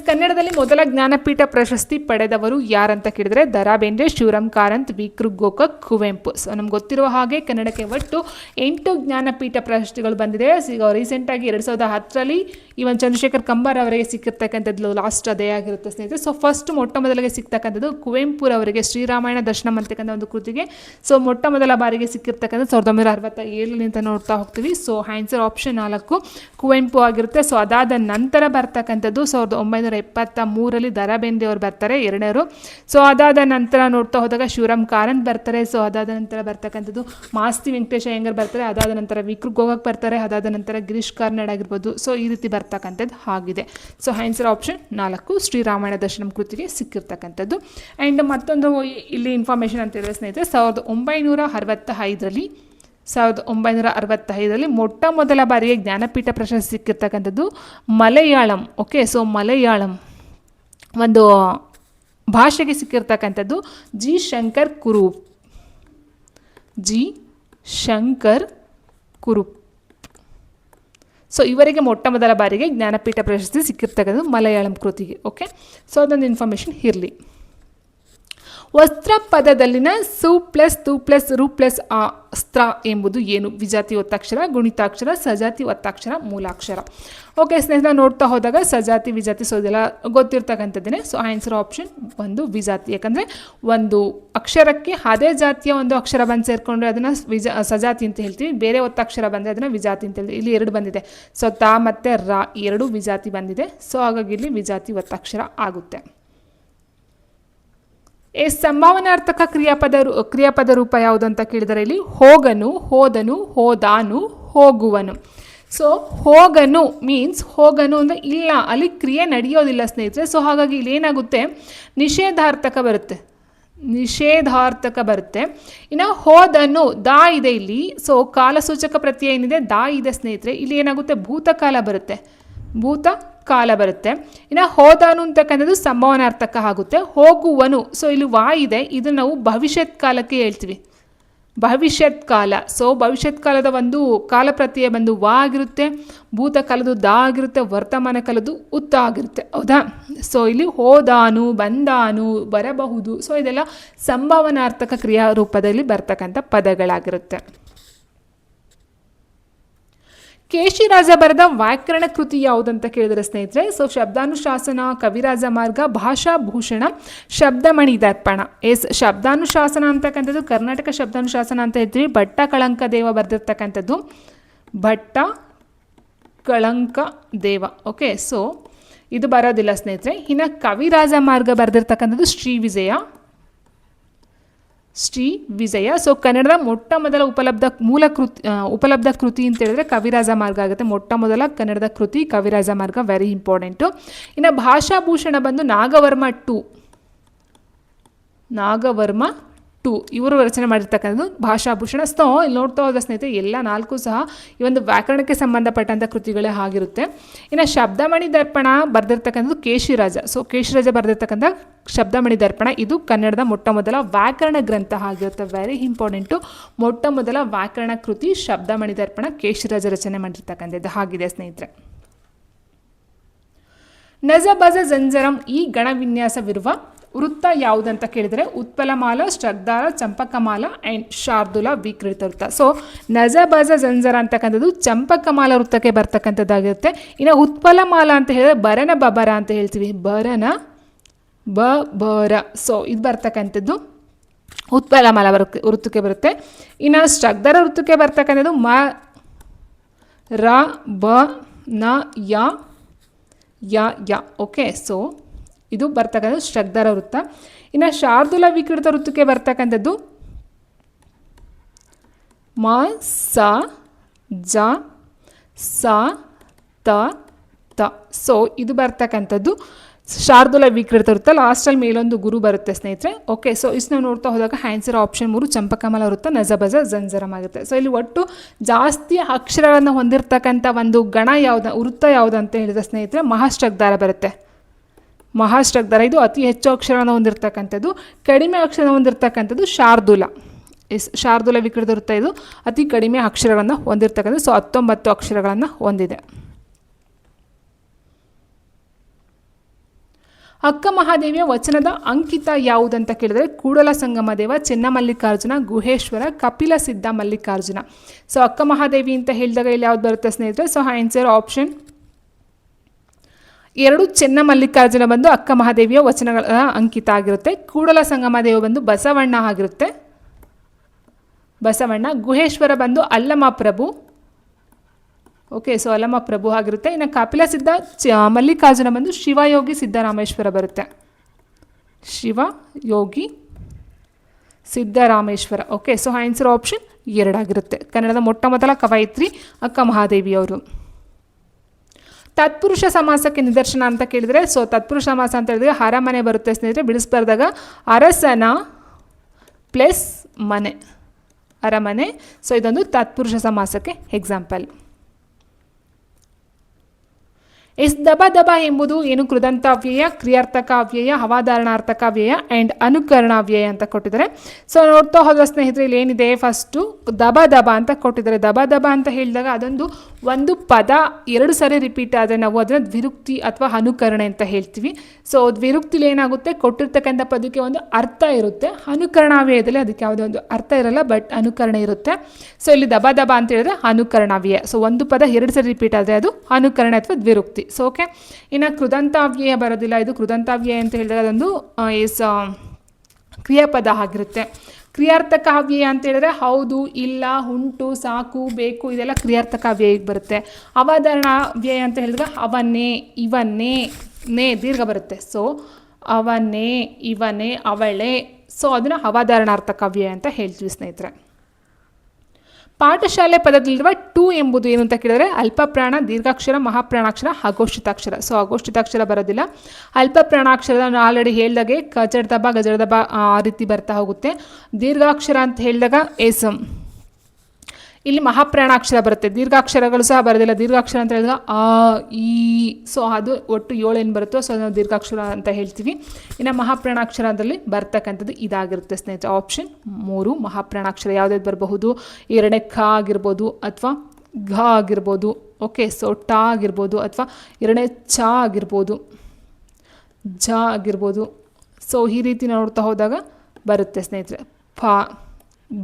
ಕನ್ನಡದಲ್ಲಿ ಮೊದಲ ಜ್ಞಾನಪೀಠ ಪ್ರಶಸ್ತಿ ಪಡೆದವರು ಯಾರಂತ ಕೇಳಿದರೆ ದ.ರಾ ಬೇಂದ್ರೆ, ಶಿವರಾಮ್ ಕಾರಂತ್, ವಿ.ಕೃ ಗೋಕಾಕ್, ಕುವೆಂಪು. ಸೊ ನಮ್ಗೆ ಗೊತ್ತಿರುವ ಹಾಗೆ ಕನ್ನಡಕ್ಕೆ ಒಟ್ಟು 8 ಜ್ಞಾನಪೀಠ ಪ್ರಶಸ್ತಿಗಳು ಬಂದಿದೆ. ಈಗ ರೀಸೆಂಟಾಗಿ 2010ರಲ್ಲಿ ಇವನ್ ಚಂದ್ರಶೇಖರ್ ಕಂಬಾರ್ ಅವರಿಗೆ ಸಿಕ್ಕಿರ್ತಕ್ಕಂಥದ್ದು ಲಾಸ್ಟ್ ಅದೇ ಆಗಿರುತ್ತೆ ಸ್ನೇಹಿತರೆ. ಸೊ ಫಸ್ಟ್ ಮೊಟ್ಟ ಮೊದಲಿಗೆ ಸಿಗ್ತಕ್ಕಂಥದ್ದು ಕುವೆಂಪುರವರಿಗೆ ಶ್ರೀರಾಮಾಯಣ ದರ್ಶನಂ ಅಂತಕ್ಕಂಥ ಒಂದು ಕೃತಿಗೆ. ಸೊ ಮೊಟ್ಟ ಮೊದಲ ಬಾರಿಗೆ ಸಿಕ್ಕಿರ್ತಕ್ಕಂಥದ್ದು 1967 ಅಂತ ನೋಡ್ತಾ ಹೋಗ್ತೀವಿ. ಸೊ ಆನ್ಸರ್ ಆಪ್ಷನ್ 4 ಕುವೆಂಪು ಆಗಿರುತ್ತೆ. ಸೊ ಅದಾದ ನಂತರ ಬರ್ತಕ್ಕಂಥದ್ದು 1973ರಲ್ಲಿ ದ.ರಾ ಬೇಂದ್ರೆ ಅವರು ಬರ್ತಾರೆ, ಎರಡನೇರು. ಸೊ ಅದಾದ ನಂತರ ನೋಡ್ತಾ ಹೋದಾಗ ಶಿವರಾಮ್ ಕಾರಂತ್ ಬರ್ತಾರೆ. ಸೊ ಅದಾದ ನಂತರ ಬರ್ತಕ್ಕಂಥದ್ದು ಮಾಸ್ತಿ ವೆಂಕಟೇಶ ಅಯ್ಯಂಗಾರ್ ಬರ್ತಾರೆ. ಅದಾದ ನಂತರ ವಿ.ಕೃ ಗೋಕಾಕ್ ಬರ್ತಾರೆ. ಅದಾದ ನಂತರ ಗಿರೀಶ್ ಕಾರ್ನಾಡ್ ಆಗಿರ್ಬೋದು. ಸೊ ಈ ರೀತಿ ಬರ್ತಕ್ಕಂಥದ್ದು ಆಗಿದೆ. So answer option 4 Sri Ramayana Darshanam ಕೃತಿಗೆ ಸಿಕ್ಕಿರ್ತಕ್ಕಂಥದ್ದು. ಆ್ಯಂಡ್ ಮತ್ತೊಂದು ಇಲ್ಲಿ ಇನ್ಫಾರ್ಮೇಷನ್ ಅಂತ ಹೇಳಿದ್ರೆ ಸ್ನೇಹಿತರೆ 1965ರಲ್ಲಿ ಮೊಟ್ಟ ಮೊದಲ ಬಾರಿಗೆ ಜ್ಞಾನಪೀಠ ಪ್ರಶಸ್ತಿ ಸಿಕ್ಕಿರ್ತಕ್ಕಂಥದ್ದು ಮಲಯಾಳಂ. ಓಕೆ, ಸೊ ಮಲಯಾಳಂ ಒಂದು ಭಾಷೆಗೆ ಸಿಕ್ಕಿರ್ತಕ್ಕಂಥದ್ದು ಜಿ ಶಂಕರ್ ಕುರುಪ್. ಸೊ ಇವರಿಗೆ ಮೊಟ್ಟ ಮೊದಲ ಬಾರಿಗೆ ಜ್ಞಾನಪೀಠ ಪ್ರಶಸ್ತಿ ಸಿಕ್ಕಿರ್ತಕ್ಕಂಥದ್ದು ಮಲಯಾಳಂ ಕೃತಿಗೆ. ಓಕೆ, ಸೊ ಅದೊಂದು ಇನ್ಫಾರ್ಮೇಷನ್ ಇರಲಿ. ವಸ್ತ್ರ ಪದದಲ್ಲಿನ ಸು ಪ್ಲಸ್ ತು ಪ್ಲಸ್ ರು ಪ್ಲಸ್ ಆ ಸ್ತ್ರ ಎಂಬುದು ಏನು? ವಿಜಾತಿ ಒತ್ತಕ್ಷರ, ಗುಣಿತಾಕ್ಷರ, ಸಜಾತಿ ಒತ್ತಕ್ಷರ, ಮೂಲಾಕ್ಷರ. ಓಕೆ ಸ್ನೇಹಿತರೆ, ನೋಡ್ತಾ ಹೋದಾಗ ಸಜಾತಿ ವಿಜಾತಿ ಸೊ ಇದೆಲ್ಲ ಗೊತ್ತಿರ್ತಕ್ಕಂಥದ್ದೇ. ಸೊ ಆನ್ಸರ್ ಆಪ್ಷನ್ 1 ವಿಜಾತಿ. ಯಾಕಂದರೆ ಒಂದು ಅಕ್ಷರಕ್ಕೆ ಅದೇ ಜಾತಿಯ ಒಂದು ಅಕ್ಷರ ಬಂದು ಸೇರಿಕೊಂಡ್ರೆ ಅದನ್ನು ಸಜಾತಿ ಅಂತ ಹೇಳ್ತೀವಿ. ಬೇರೆ ಒತ್ತಕ್ಷರ ಬಂದರೆ ಅದನ್ನು ವಿಜಾತಿ ಅಂತ ಹೇಳ್ತೀವಿ. ಇಲ್ಲಿ 2 ಬಂದಿದೆ. ಸೊ ತಾ ಮತ್ತು ರಾ 2 ವಿಜಾತಿ ಬಂದಿದೆ. ಸೊ ಹಾಗಾಗಿ ಇಲ್ಲಿ ವಿಜಾತಿ ಒತ್ತಕ್ಷರ ಆಗುತ್ತೆ. ಸಂಭಾವನಾರ್ಥಕ ಕ್ರಿಯಾಪದ ರೂಪ ಯಾವುದು ಅಂತ ಕೇಳಿದರೆ ಇಲ್ಲಿ ಹೋಗನು, ಹೋದನು, ಹೋದಾನು, ಹೋಗುವನು. ಸೊ ಹೋಗನು ಮೀನ್ಸ್ ಹೋಗನು ಅಂದರೆ ಇಲ್ಲ, ಅಲ್ಲಿ ಕ್ರಿಯೆ ನಡೆಯೋದಿಲ್ಲ ಸ್ನೇಹಿತರೆ. ಸೊ ಹಾಗಾಗಿ ಇಲ್ಲಿ ಏನಾಗುತ್ತೆ, ನಿಷೇಧಾರ್ಥಕ ಬರುತ್ತೆ. ಇನ್ನು ಹೋದನು ದಾ ಇದೆ ಇಲ್ಲಿ. ಸೊ ಕಾಲಸೂಚಕ ಪ್ರತ್ಯಯ ಏನಿದೆ ದಾ ಇದೆ ಸ್ನೇಹಿತರೆ. ಇಲ್ಲಿ ಏನಾಗುತ್ತೆ, ಭೂತಕಾಲ ಬರುತ್ತೆ. ಇನ್ನು ಹೋದಾನು ಅಂತಕ್ಕಂಥದ್ದು ಸಂಭಾವನಾರ್ಥಕ ಆಗುತ್ತೆ. ಹೋಗುವನು ಸೊ ಇಲ್ಲಿ ವಾ ಇದೆ, ಇದು ನಾವು ಭವಿಷ್ಯತ್ ಕಾಲಕ್ಕೆ ಹೇಳ್ತೀವಿ, ಭವಿಷ್ಯತ್ ಕಾಲ. ಸೊ ಭವಿಷ್ಯತ್ ಕಾಲದ ಒಂದು ಕಾಲ ಪ್ರತ್ಯಯ ಬಂದು ವಾ ಆಗಿರುತ್ತೆ, ಭೂತಕಾಲದ್ದು ದಾ ಆಗಿರುತ್ತೆ, ವರ್ತಮಾನ ಕಾಲದ್ದು ಉತ್ತ ಆಗಿರುತ್ತೆ. ಹೌದಾ? ಸೊ ಇಲ್ಲಿ ಹೋದಾನು, ಬಂದಾನು, ಬರಬಹುದು. ಸೊ ಇದೆಲ್ಲ ಸಂಭಾವನಾರ್ಥಕ ಕ್ರಿಯಾ ರೂಪದಲ್ಲಿ ಬರ್ತಕ್ಕಂಥ ಪದಗಳಾಗಿರುತ್ತೆ. ಕೇಶಿರಾಜ ಬರೆದ ವ್ಯಾಕರಣ ಕೃತಿ ಯಾವುದಂತ ಕೇಳಿದರೆ ಸ್ನೇಹಿತರೆ, ಸೊ ಶಬ್ದಾನುಶಾಸನ, ಕವಿರಾಜ ಮಾರ್ಗ, ಭಾಷಾಭೂಷಣ, ಶಬ್ದಮಣಿ ದರ್ಪಣ. ಶಬ್ದಾನುಶಾಸನ ಅಂತಕ್ಕಂಥದ್ದು ಕರ್ನಾಟಕ ಶಬ್ದಾನುಶಾಸನ ಅಂತ ಹೇಳ್ತೀವಿ. ಭಟ್ಟ ಕಳಂಕ ದೇವ ಬರೆದಿರ್ತಕ್ಕಂಥದ್ದು ಭಟ್ಟ ಕಳಂಕ ದೇವ. ಓಕೆ, ಸೊ ಇದು ಬರೋದಿಲ್ಲ ಸ್ನೇಹಿತರೆ. ಇನ್ನು ಕವಿರಾಜ ಮಾರ್ಗ ಬರೆದಿರ್ತಕ್ಕಂಥದ್ದು ಶ್ರೀ ವಿಜಯ. ಸೊ ಕನ್ನಡದ ಮೊಟ್ಟ ಮೊದಲ ಉಪಲಬ್ಧ ಕೃತಿ ಅಂತ ಹೇಳಿದ್ರೆ ಕವಿರಾಜ ಮಾರ್ಗ ಆಗುತ್ತೆ. ಮೊಟ್ಟ ಮೊದಲ ಕನ್ನಡದ ಕೃತಿ ಕವಿರಾಜ ಮಾರ್ಗ, ವೆರಿ ಇಂಪಾರ್ಟೆಂಟು. ಇನ್ನು ಭಾಷಾಭೂಷಣ ಬಂದು ನಾಗವರ್ಮ ಟು ಇವರು ರಚನೆ ಮಾಡಿರ್ತಕ್ಕಂಥದ್ದು ಭಾಷಾಭೂಷಣ. ಸೊ ಇಲ್ಲಿ ನೋಡ್ತಾ ಹೋದ ಸ್ನೇಹಿತರೆ ಎಲ್ಲ 4 ಸಹ ಈ ಒಂದು ವ್ಯಾಕರಣಕ್ಕೆ ಸಂಬಂಧಪಟ್ಟಂಥ ಕೃತಿಗಳೇ ಆಗಿರುತ್ತೆ. ಇನ್ನು ಶಬ್ದಮಣಿ ದರ್ಪಣ ಬರೆದಿರ್ತಕ್ಕಂಥದ್ದು ಕೇಶಿರಾಜ. ಸೊ ಕೇಶಿರಾಜ ಬರೆದಿರ್ತಕ್ಕಂಥ ಶಬ್ದಮಣಿ ದರ್ಪಣ ಇದು ಕನ್ನಡದ ಮೊಟ್ಟ ಮೊದಲ ವ್ಯಾಕರಣ ಗ್ರಂಥ ಆಗಿರುತ್ತೆ. Very important. ಮೊಟ್ಟ ಮೊದಲ ವ್ಯಾಕರಣ ಕೃತಿ ಶಬ್ದಮಣಿ ದರ್ಪಣ, ಕೇಶಿರಾಜ ರಚನೆ ಮಾಡಿರ್ತಕ್ಕಂಥದ್ದು ಆಗಿದೆ ಸ್ನೇಹಿತರೆ. ನಜಬಜ ಜಂಜರಂ ಈ ಗಣವಿನ್ಯಾಸವಿರುವ ವೃತ್ತ ಯಾವುದಂತ ಕೇಳಿದರೆ ಉತ್ಪಲಮಾಲ, ಶ್ರಗ್ಧಾರ, ಚಂಪಕಮಾಲ ಆ್ಯಂಡ್ ಶಾರ್ದುಲ ವಿಕೃತ ವೃತ್ತ. ಸೊ ನಜಬಜ ಜಂಜರ ಅಂತಕ್ಕಂಥದ್ದು ಚಂಪಕಮಾಲ ವೃತ್ತಕ್ಕೆ ಬರ್ತಕ್ಕಂಥದ್ದಾಗಿರುತ್ತೆ. ಇನ್ನು ಉತ್ಪಲಮಾಲ ಅಂತ ಹೇಳಿದ್ರೆ ಬರನ ಬಬರ ಅಂತ ಹೇಳ್ತೀವಿ, ಬರನ ಬರ. ಸೊ ಇದು ಬರ್ತಕ್ಕಂಥದ್ದು ಉತ್ಪಲಮಾಲ ವೃತ್ತಕ್ಕೆ ಬರುತ್ತೆ. ಇನ್ನು ಶ್ರಗ್ಧಾರ ವೃತ್ತಕ್ಕೆ ಬರ್ತಕ್ಕಂಥದ್ದು ಮ ರ ಬ ನ ಯ. ಓಕೆ, ಸೊ ಇದು ಬರ್ತಕ್ಕಂಥದ್ದು ಶ್ರಗ್ಧಾರ ವೃತ್ತ. ಇನ್ನು ಶಾರ್ದುಲ ವಿಕೃತ ವೃತ್ತಕ್ಕೆ ಬರ್ತಕ್ಕಂಥದ್ದು ಮ ಸ ಜ ಸ ತ ತ. ಸೊ ಇದು ಬರ್ತಕ್ಕಂಥದ್ದು ಶಾರ್ದುಲ ವಿಕೃತ ವೃತ್ತ. ಲಾಸ್ಟಲ್ಲಿ ಮೇಲೊಂದು ಗುರು ಬರುತ್ತೆ ಸ್ನೇಹಿತರೆ. ಓಕೆ, ಸೊ ಇಷ್ಟು ನಾವು ನೋಡ್ತಾ ಹೋದಾಗ ಆನ್ಸರ್ ಆಪ್ಷನ್ 3 ಚಂಪಕಮಲ ವೃತ್ತ, ನಜಬಜ ಜಂಜರಂ ಆಗುತ್ತೆ. ಸೊ ಇಲ್ಲಿ ಒಟ್ಟು ಜಾಸ್ತಿ ಅಕ್ಷರಗಳನ್ನು ಹೊಂದಿರತಕ್ಕಂಥ ಒಂದು ಗಣ ವೃತ್ತ ಯಾವುದು ಅಂತ ಹೇಳಿದ ಸ್ನೇಹಿತರೆ ಮಹಾಶ್ರಗ್ಧಾರ ಬರುತ್ತೆ. ಮಹಾಶ್ರಗ್ಧಾರ ಇದು ಅತಿ ಹೆಚ್ಚು ಅಕ್ಷರವನ್ನು ಹೊಂದಿರತಕ್ಕಂಥದ್ದು. ಕಡಿಮೆ ಅಕ್ಷರ ಹೊಂದಿರತಕ್ಕಂಥದ್ದು ಶಾರ್ದುಲ. ಶಾರ್ದುಲ ವಿಕೃತ ವೃತ್ತ ಇದು ಅತಿ ಕಡಿಮೆ ಅಕ್ಷರಗಳನ್ನು ಹೊಂದಿರತಕ್ಕಂಥದ್ದು. ಸೊ 19 ಅಕ್ಷರಗಳನ್ನು ಹೊಂದಿದೆ. ಅಕ್ಕ ಮಹಾದೇವಿಯ ವಚನದ ಅಂಕಿತ ಯಾವುದಂತ ಕೇಳಿದರೆ ಕೂಡಲ ಸಂಗಮ ದೇವ, ಚೆನ್ನಮಲ್ಲಿಕಾರ್ಜುನ, ಗುಹೇಶ್ವರ, ಕಪಿಲ ಸಿದ್ಧ ಮಲ್ಲಿಕಾರ್ಜುನ. ಸೊ ಅಕ್ಕ ಮಹಾದೇವಿ ಅಂತ ಹೇಳಿದಾಗ ಇಲ್ಲಿ ಯಾವ್ದು ಬರುತ್ತೆ ಸ್ನೇಹಿತರೆ? ಸೊ ಆನ್ಸರ್ ಆಪ್ಷನ್ 2 ಚೆನ್ನಮಲ್ಲಿಕಾರ್ಜುನ ಬಂದು ಅಕ್ಕ ಮಹಾದೇವಿಯ ವಚನಗಳ ಅಂಕಿತ ಆಗಿರುತ್ತೆ. ಕೂಡಲ ಸಂಗಮ ದೇವ ಬಂದು ಬಸವಣ್ಣ ಆಗಿರುತ್ತೆ, ಬಸವಣ್ಣ. ಗುಹೇಶ್ವರ ಬಂದು ಅಲ್ಲಮ ಪ್ರಭು, ಓಕೆ. ಸೊ ಅಲ್ಲಮ ಪ್ರಭು ಆಗಿರುತ್ತೆ. ಇನ್ನು ಕಪಿಲ ಸಿದ್ಧ ಮಲ್ಲಿಕಾರ್ಜುನ ಬಂದು ಶಿವಯೋಗಿ ಸಿದ್ದರಾಮೇಶ್ವರ ಬರುತ್ತೆ, Shivayogi Siddarameshwara. Okay. So answer option 2 ಆಗಿರುತ್ತೆ. ಕನ್ನಡದ ಮೊಟ್ಟ ಮೊದಲ ಕವಯಿತ್ರಿ ಅಕ್ಕ ಮಹಾದೇವಿಯವರು. ತತ್ಪುರುಷ ಸಮಾಸಕ್ಕೆ ನಿದರ್ಶನ ಅಂತ ಕೇಳಿದರೆ, ಸೊ ತತ್ಪುರುಷ ಸಮಾಸ ಅಂತ ಹೇಳಿದ್ರೆ ಅರಮನೆ ಬರುತ್ತೆ ಸ್ನೇಹಿತರೆ. ಬಿಡಿಸ್ಬಾರ್ದಾಗ ಅರಸನ ಪ್ಲಸ್ ಮನೆ, ಅರಮನೆ. ಸೊ ಇದೊಂದು ತತ್ಪುರುಷ ಸಮಾಸಕ್ಕೆ ಎಕ್ಸಾಂಪಲ್. ದಬ ದಬ ಎಂಬುದು ಏನು? ಕೃದಂತಾವ್ಯಯ, ಕ್ರಿಯಾರ್ಥಕ ಅವ್ಯಯ, ಹವಾಧಾರಣಾರ್ಥಕ ಅವ್ಯಯ ಆ್ಯಂಡ್ ಅನುಕರಣ ಅವ್ಯಯ ಅಂತ ಕೊಟ್ಟಿದ್ದಾರೆ. ಸೊ ನೋಡ್ತಾ ಹೋದ ಸ್ನೇಹಿತರೆ ಇಲ್ಲಿ ಏನಿದೆ, ಫಸ್ಟು ದಬ ದಬ ಅಂತ ಕೊಟ್ಟಿದ್ದಾರೆ. ದಬ ದಬ ಅಂತ ಹೇಳಿದಾಗ ಅದೊಂದು ಒಂದು ಪದ 2 ಸಾರಿ ರಿಪೀಟ್ ಆದರೆ ನಾವು ಅದನ್ನು ದ್ವಿರುಕ್ತಿ ಅಥವಾ ಅನುಕರಣೆ ಅಂತ ಹೇಳ್ತೀವಿ. ಸೊ ದ್ವಿರುಕ್ತಿಲಿ ಏನಾಗುತ್ತೆ, ಕೊಟ್ಟಿರ್ತಕ್ಕಂಥ ಪದಕ್ಕೆ ಒಂದು ಅರ್ಥ ಇರುತ್ತೆ. ಅನುಕರಣಾವ್ಯಯದಲ್ಲಿ ಅದಕ್ಕೆ ಯಾವುದೇ ಒಂದು ಅರ್ಥ ಇರಲ್ಲ, ಬಟ್ ಅನುಕರಣೆ ಇರುತ್ತೆ. ಸೊ ಇಲ್ಲಿ ದಬ ದಬ ಅಂತ ಹೇಳಿದ್ರೆ ಅನುಕರಣಾವ್ಯಯ. ಸೊ ಒಂದು ಪದ 2 ಸಾರಿ ರಿಪೀಟ್ ಆದರೆ ಅದು ಅನುಕರಣೆ ಅಥವಾ ದ್ವಿರುಕ್ತಿ. So okay. ಇನ್ನು ಕೃದಂತಾವ್ಯಯ ಬರೋದಿಲ್ಲ. ಇದು ಕೃದಂತಾವ್ಯಯ ಅಂತ ಹೇಳಿದಾಗ ಅದೊಂದು ಕ್ರಿಯಾಪದ ಆಗಿರುತ್ತೆ. ಕ್ರಿಯಾರ್ಥಕ ಅವ್ಯಯ ಅಂತ ಹೇಳಿದ್ರೆ ಹೌದು, ಇಲ್ಲ, ಉಂಟು, ಸಾಕು, ಬೇಕು, ಇದೆಲ್ಲ ಕ್ರಿಯಾರ್ಥಕ ಅವ್ಯಯಕ್ಕೆ ಬರುತ್ತೆ. ಅವಧಾರಣ ಅವ್ಯಯ ಅಂತ ಹೇಳಿದ್ರೆ ಅವನೇ, ಇವನೇ, ನೇ ದೀರ್ಘ ಬರುತ್ತೆ. ಸೊ ಅವನೇ, ಇವನೇ, ಅವಳೇ. ಸೊ ಅದನ್ನು ಅವಧಾರಣಾರ್ಥಕ ಅವ್ಯಯ ಅಂತ ಹೇಳ್ತೀವಿ ಸ್ನೇಹಿತರೆ. ಪಾಠಶಾಲೆ ಪದದಲ್ಲಿರುವ ಟು ಎಂಬುದು ಏನು ಅಂತ ಕೇಳಿದರೆ ಅಲ್ಪಪ್ರಾಣ, ದೀರ್ಘಾಕ್ಷರ, ಮಹಾಪ್ರಾಣಾಕ್ಷರ, ಅಗೋಷ್ಠಿತಾಕ್ಷರ. ಸೊ ಅಗೋಷ್ಠಿತಾಕ್ಷರ ಬರೋದಿಲ್ಲ. ಅಲ್ಪಪ್ರಾಣಾಕ್ಷರ ನಾನು ಆಲ್ರೆಡಿ ಹೇಳಿದಾಗೆ ಕಜಡ್ದಬ, ಗಜಡ್ದಬ ಆ ರೀತಿ ಬರ್ತಾ ಹೋಗುತ್ತೆ. ದೀರ್ಘಾಕ್ಷರ ಅಂತ ಹೇಳಿದಾಗ ಇಲ್ಲಿ ಮಹಾಪ್ರಾಣಾಕ್ಷರ ಬರುತ್ತೆ. ದೀರ್ಘಾಕ್ಷರಗಳು ಸಹ ಬರೋದಿಲ್ಲ. ದೀರ್ಘಾಕ್ಷರ ಅಂತ ಹೇಳಿದಾಗ ಆ, ಈ. ಸೊ ಅದು ಒಟ್ಟು 7 ಏನು ಬರುತ್ತೋ ಸೊ ನಾವು ದೀರ್ಘಾಕ್ಷರ ಅಂತ ಹೇಳ್ತೀವಿ. ಇನ್ನು ಮಹಾಪ್ರಾಣಾಕ್ಷರದಲ್ಲಿ ಬರ್ತಕ್ಕಂಥದ್ದು ಇದಾಗಿರುತ್ತೆ ಸ್ನೇಹಿತರೆ. ಆಪ್ಷನ್ 3 ಮಹಾಪ್ರಾಣಾಕ್ಷರ ಯಾವುದಾದ್ರು ಬರಬಹುದು. 2ನೇ ಕ ಆಗಿರ್ಬೋದು ಅಥವಾ ಘ ಆಗಿರ್ಬೋದು. ಓಕೆ. ಸೊ ಟ ಆಗಿರ್ಬೋದು ಅಥವಾ 2ನೇ ಚ ಆಗಿರ್ಬೋದು, ಜ ಆಗಿರ್ಬೋದು. ಸೊ ಈ ರೀತಿ ನೋಡ್ತಾ ಹೋದಾಗ ಬರುತ್ತೆ ಸ್ನೇಹಿತರೆ. ಫ,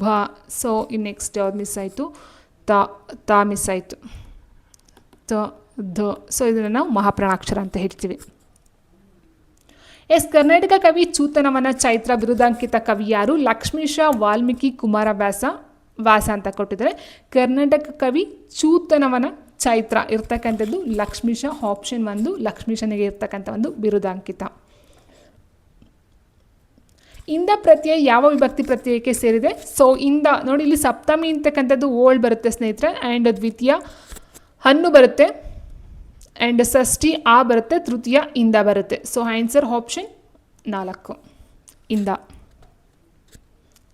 ಭ. ಸೊ ಇನ್ನು ನೆಕ್ಸ್ಟ್ ಯಾವ್ದು ಮಿಸ್ ಆಯಿತು? ತ ಮಿಸ್ ಆಯಿತು. ತ, ಧ. ಸೊ ಇದನ್ನು ನಾವು ಮಹಾಪ್ರಾಣಾಕ್ಷರ ಅಂತ ಹೇಳ್ತೀವಿ. ಕರ್ನಾಟಕ ಕವಿ ಚೂತನವನ ಚೈತ್ರ ಬಿರುದಾಂಕಿತ ಕವಿ ಯಾರು? ಲಕ್ಷ್ಮೀಶ, ವಾಲ್ಮೀಕಿ, ಕುಮಾರವ್ಯಾಸ, ವ್ಯಾಸ ಅಂತ ಕೊಟ್ಟಿದ್ದಾರೆ. ಕರ್ನಾಟಕ ಕವಿ ಚೂತನವನ ಚೈತ್ರ ಇರ್ತಕ್ಕಂಥದ್ದು ಲಕ್ಷ್ಮೀಶ. ಆಪ್ಷನ್ 1 ಲಕ್ಷ್ಮೀಶನಿಗೆ ಇರ್ತಕ್ಕಂಥ ಒಂದು ಬಿರುದಾಂಕಿತ. ಇಂದ ಪ್ರತ್ಯಯ ಯಾವ ವಿಭಕ್ತಿ ಪ್ರತ್ಯಯಕ್ಕೆ ಸೇರಿದೆ? ಸೊ ಇಂದ ನೋಡಿ, ಇಲ್ಲಿ ಸಪ್ತಮಿ ಅಂತಕ್ಕಂಥದ್ದು ಓಲ್ಡ್ ಬರುತ್ತೆ ಸ್ನೇಹಿತರೆ. ಆ್ಯಂಡ್ ದ್ವಿತೀಯ ಹಣ್ಣು ಬರುತ್ತೆ, ಆ್ಯಂಡ್ ಷಷ್ಠಿ ಆ ಬರುತ್ತೆ, ತೃತೀಯ ಇಂದ ಬರುತ್ತೆ. ಸೊ ಆನ್ಸರ್ ಆಪ್ಷನ್ 4 ಇಂದ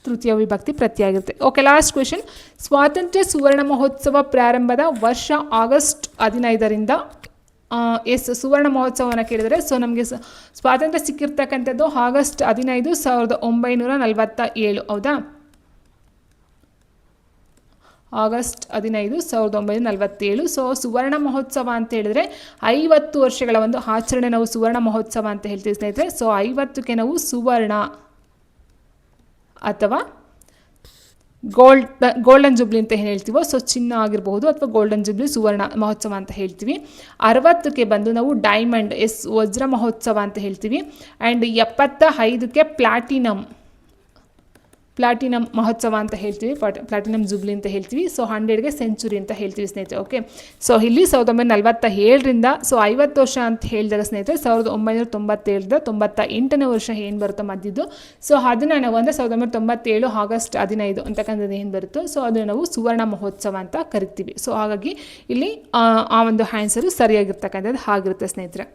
ತೃತೀಯ ವಿಭಕ್ತಿ ಪ್ರತ್ಯಯ ಆಗಿರುತ್ತೆ. ಓಕೆ. Last question. ಸ್ವಾತಂತ್ರ್ಯ ಸುವರ್ಣ ಮಹೋತ್ಸವ ಪ್ರಾರಂಭದ ವರ್ಷ ಆಗಸ್ಟ್ 15ರಿಂದ ಸುವರ್ಣ ಮಹೋತ್ಸವವನ್ನು ಕೇಳಿದರೆ, ಸೊ ನಮಗೆ ಸ್ವಾತಂತ್ರ್ಯ ಸಿಕ್ಕಿರ್ತಕ್ಕಂಥದ್ದು ಆಗಸ್ಟ್ 15, 1947. ಹೌದಾ? ಆಗಸ್ಟ್ 15, 1947. ಸೊ ಸುವರ್ಣ ಮಹೋತ್ಸವ ಅಂತ ಹೇಳಿದ್ರೆ 50 ವರ್ಷಗಳ ಒಂದು ಆಚರಣೆ ನಾವು ಸುವರ್ಣ ಮಹೋತ್ಸವ ಅಂತ ಹೇಳ್ತೀವಿ ಸ್ನೇಹಿತರೆ. ಸೊ 50ಕ್ಕೆ ನಾವು ಸುವರ್ಣ ಅಥವಾ ಗೋಲ್ಡನ್ ಜುಬ್ಲಿ ಅಂತ ಏನು ಹೇಳ್ತೀವೋ, ಸೊ ಚಿನ್ನ ಆಗಿರಬಹುದು ಅಥವಾ ಗೋಲ್ಡನ್ ಜುಬ್ಲಿ ಸುವರ್ಣ ಮಹೋತ್ಸವ ಅಂತ ಹೇಳ್ತೀವಿ. 60ಕ್ಕೆ ಬಂದು ನಾವು ಡೈಮಂಡ್ ವಜ್ರ ಮಹೋತ್ಸವ ಅಂತ ಹೇಳ್ತೀವಿ. ಆ್ಯಂಡ್ 75ಕ್ಕೆ ಪ್ಲಾಟಿನಮ್ ಮಹೋತ್ಸವ ಅಂತ ಹೇಳ್ತೀವಿ, ಪ್ಲಾಟಿನಮ್ ಜುಬ್ಲಿ ಅಂತ ಹೇಳ್ತೀವಿ. ಸೊ 100ಗೆ ಸೆಂಚುರಿ ಅಂತ ಹೇಳ್ತೀವಿ ಸ್ನೇಹಿತರೆ. ಓಕೆ. ಸೊ ಇಲ್ಲಿ 1947ರಿಂದ ಸೊ 50 ವರ್ಷ ಅಂತ ಹೇಳಿದಾಗ ಸ್ನೇಹಿತರೆ 1997ರಿಂದ 98ನೇ ವರ್ಷ ಏನು ಬರುತ್ತೋ ಮಧ್ಯದ್ದು, ಸೊ ಅದನ್ನು ನಾವು ಅಂದರೆ 1997 ಆಗಸ್ಟ್ 15 ಅಂತಕ್ಕಂಥದ್ದು ಏನು ಬರುತ್ತೋ ಸೊ ಅದನ್ನು ನಾವು ಸುವರ್ಣ ಮಹೋತ್ಸವ ಅಂತ ಕರಿತೀವಿ. ಸೊ ಹಾಗಾಗಿ ಇಲ್ಲಿ ಆ ಒಂದು ಆನ್ಸರು ಸರಿಯಾಗಿರ್ತಕ್ಕಂಥದ್ದು ಆಗಿರುತ್ತೆ ಸ್ನೇಹಿತರೆ.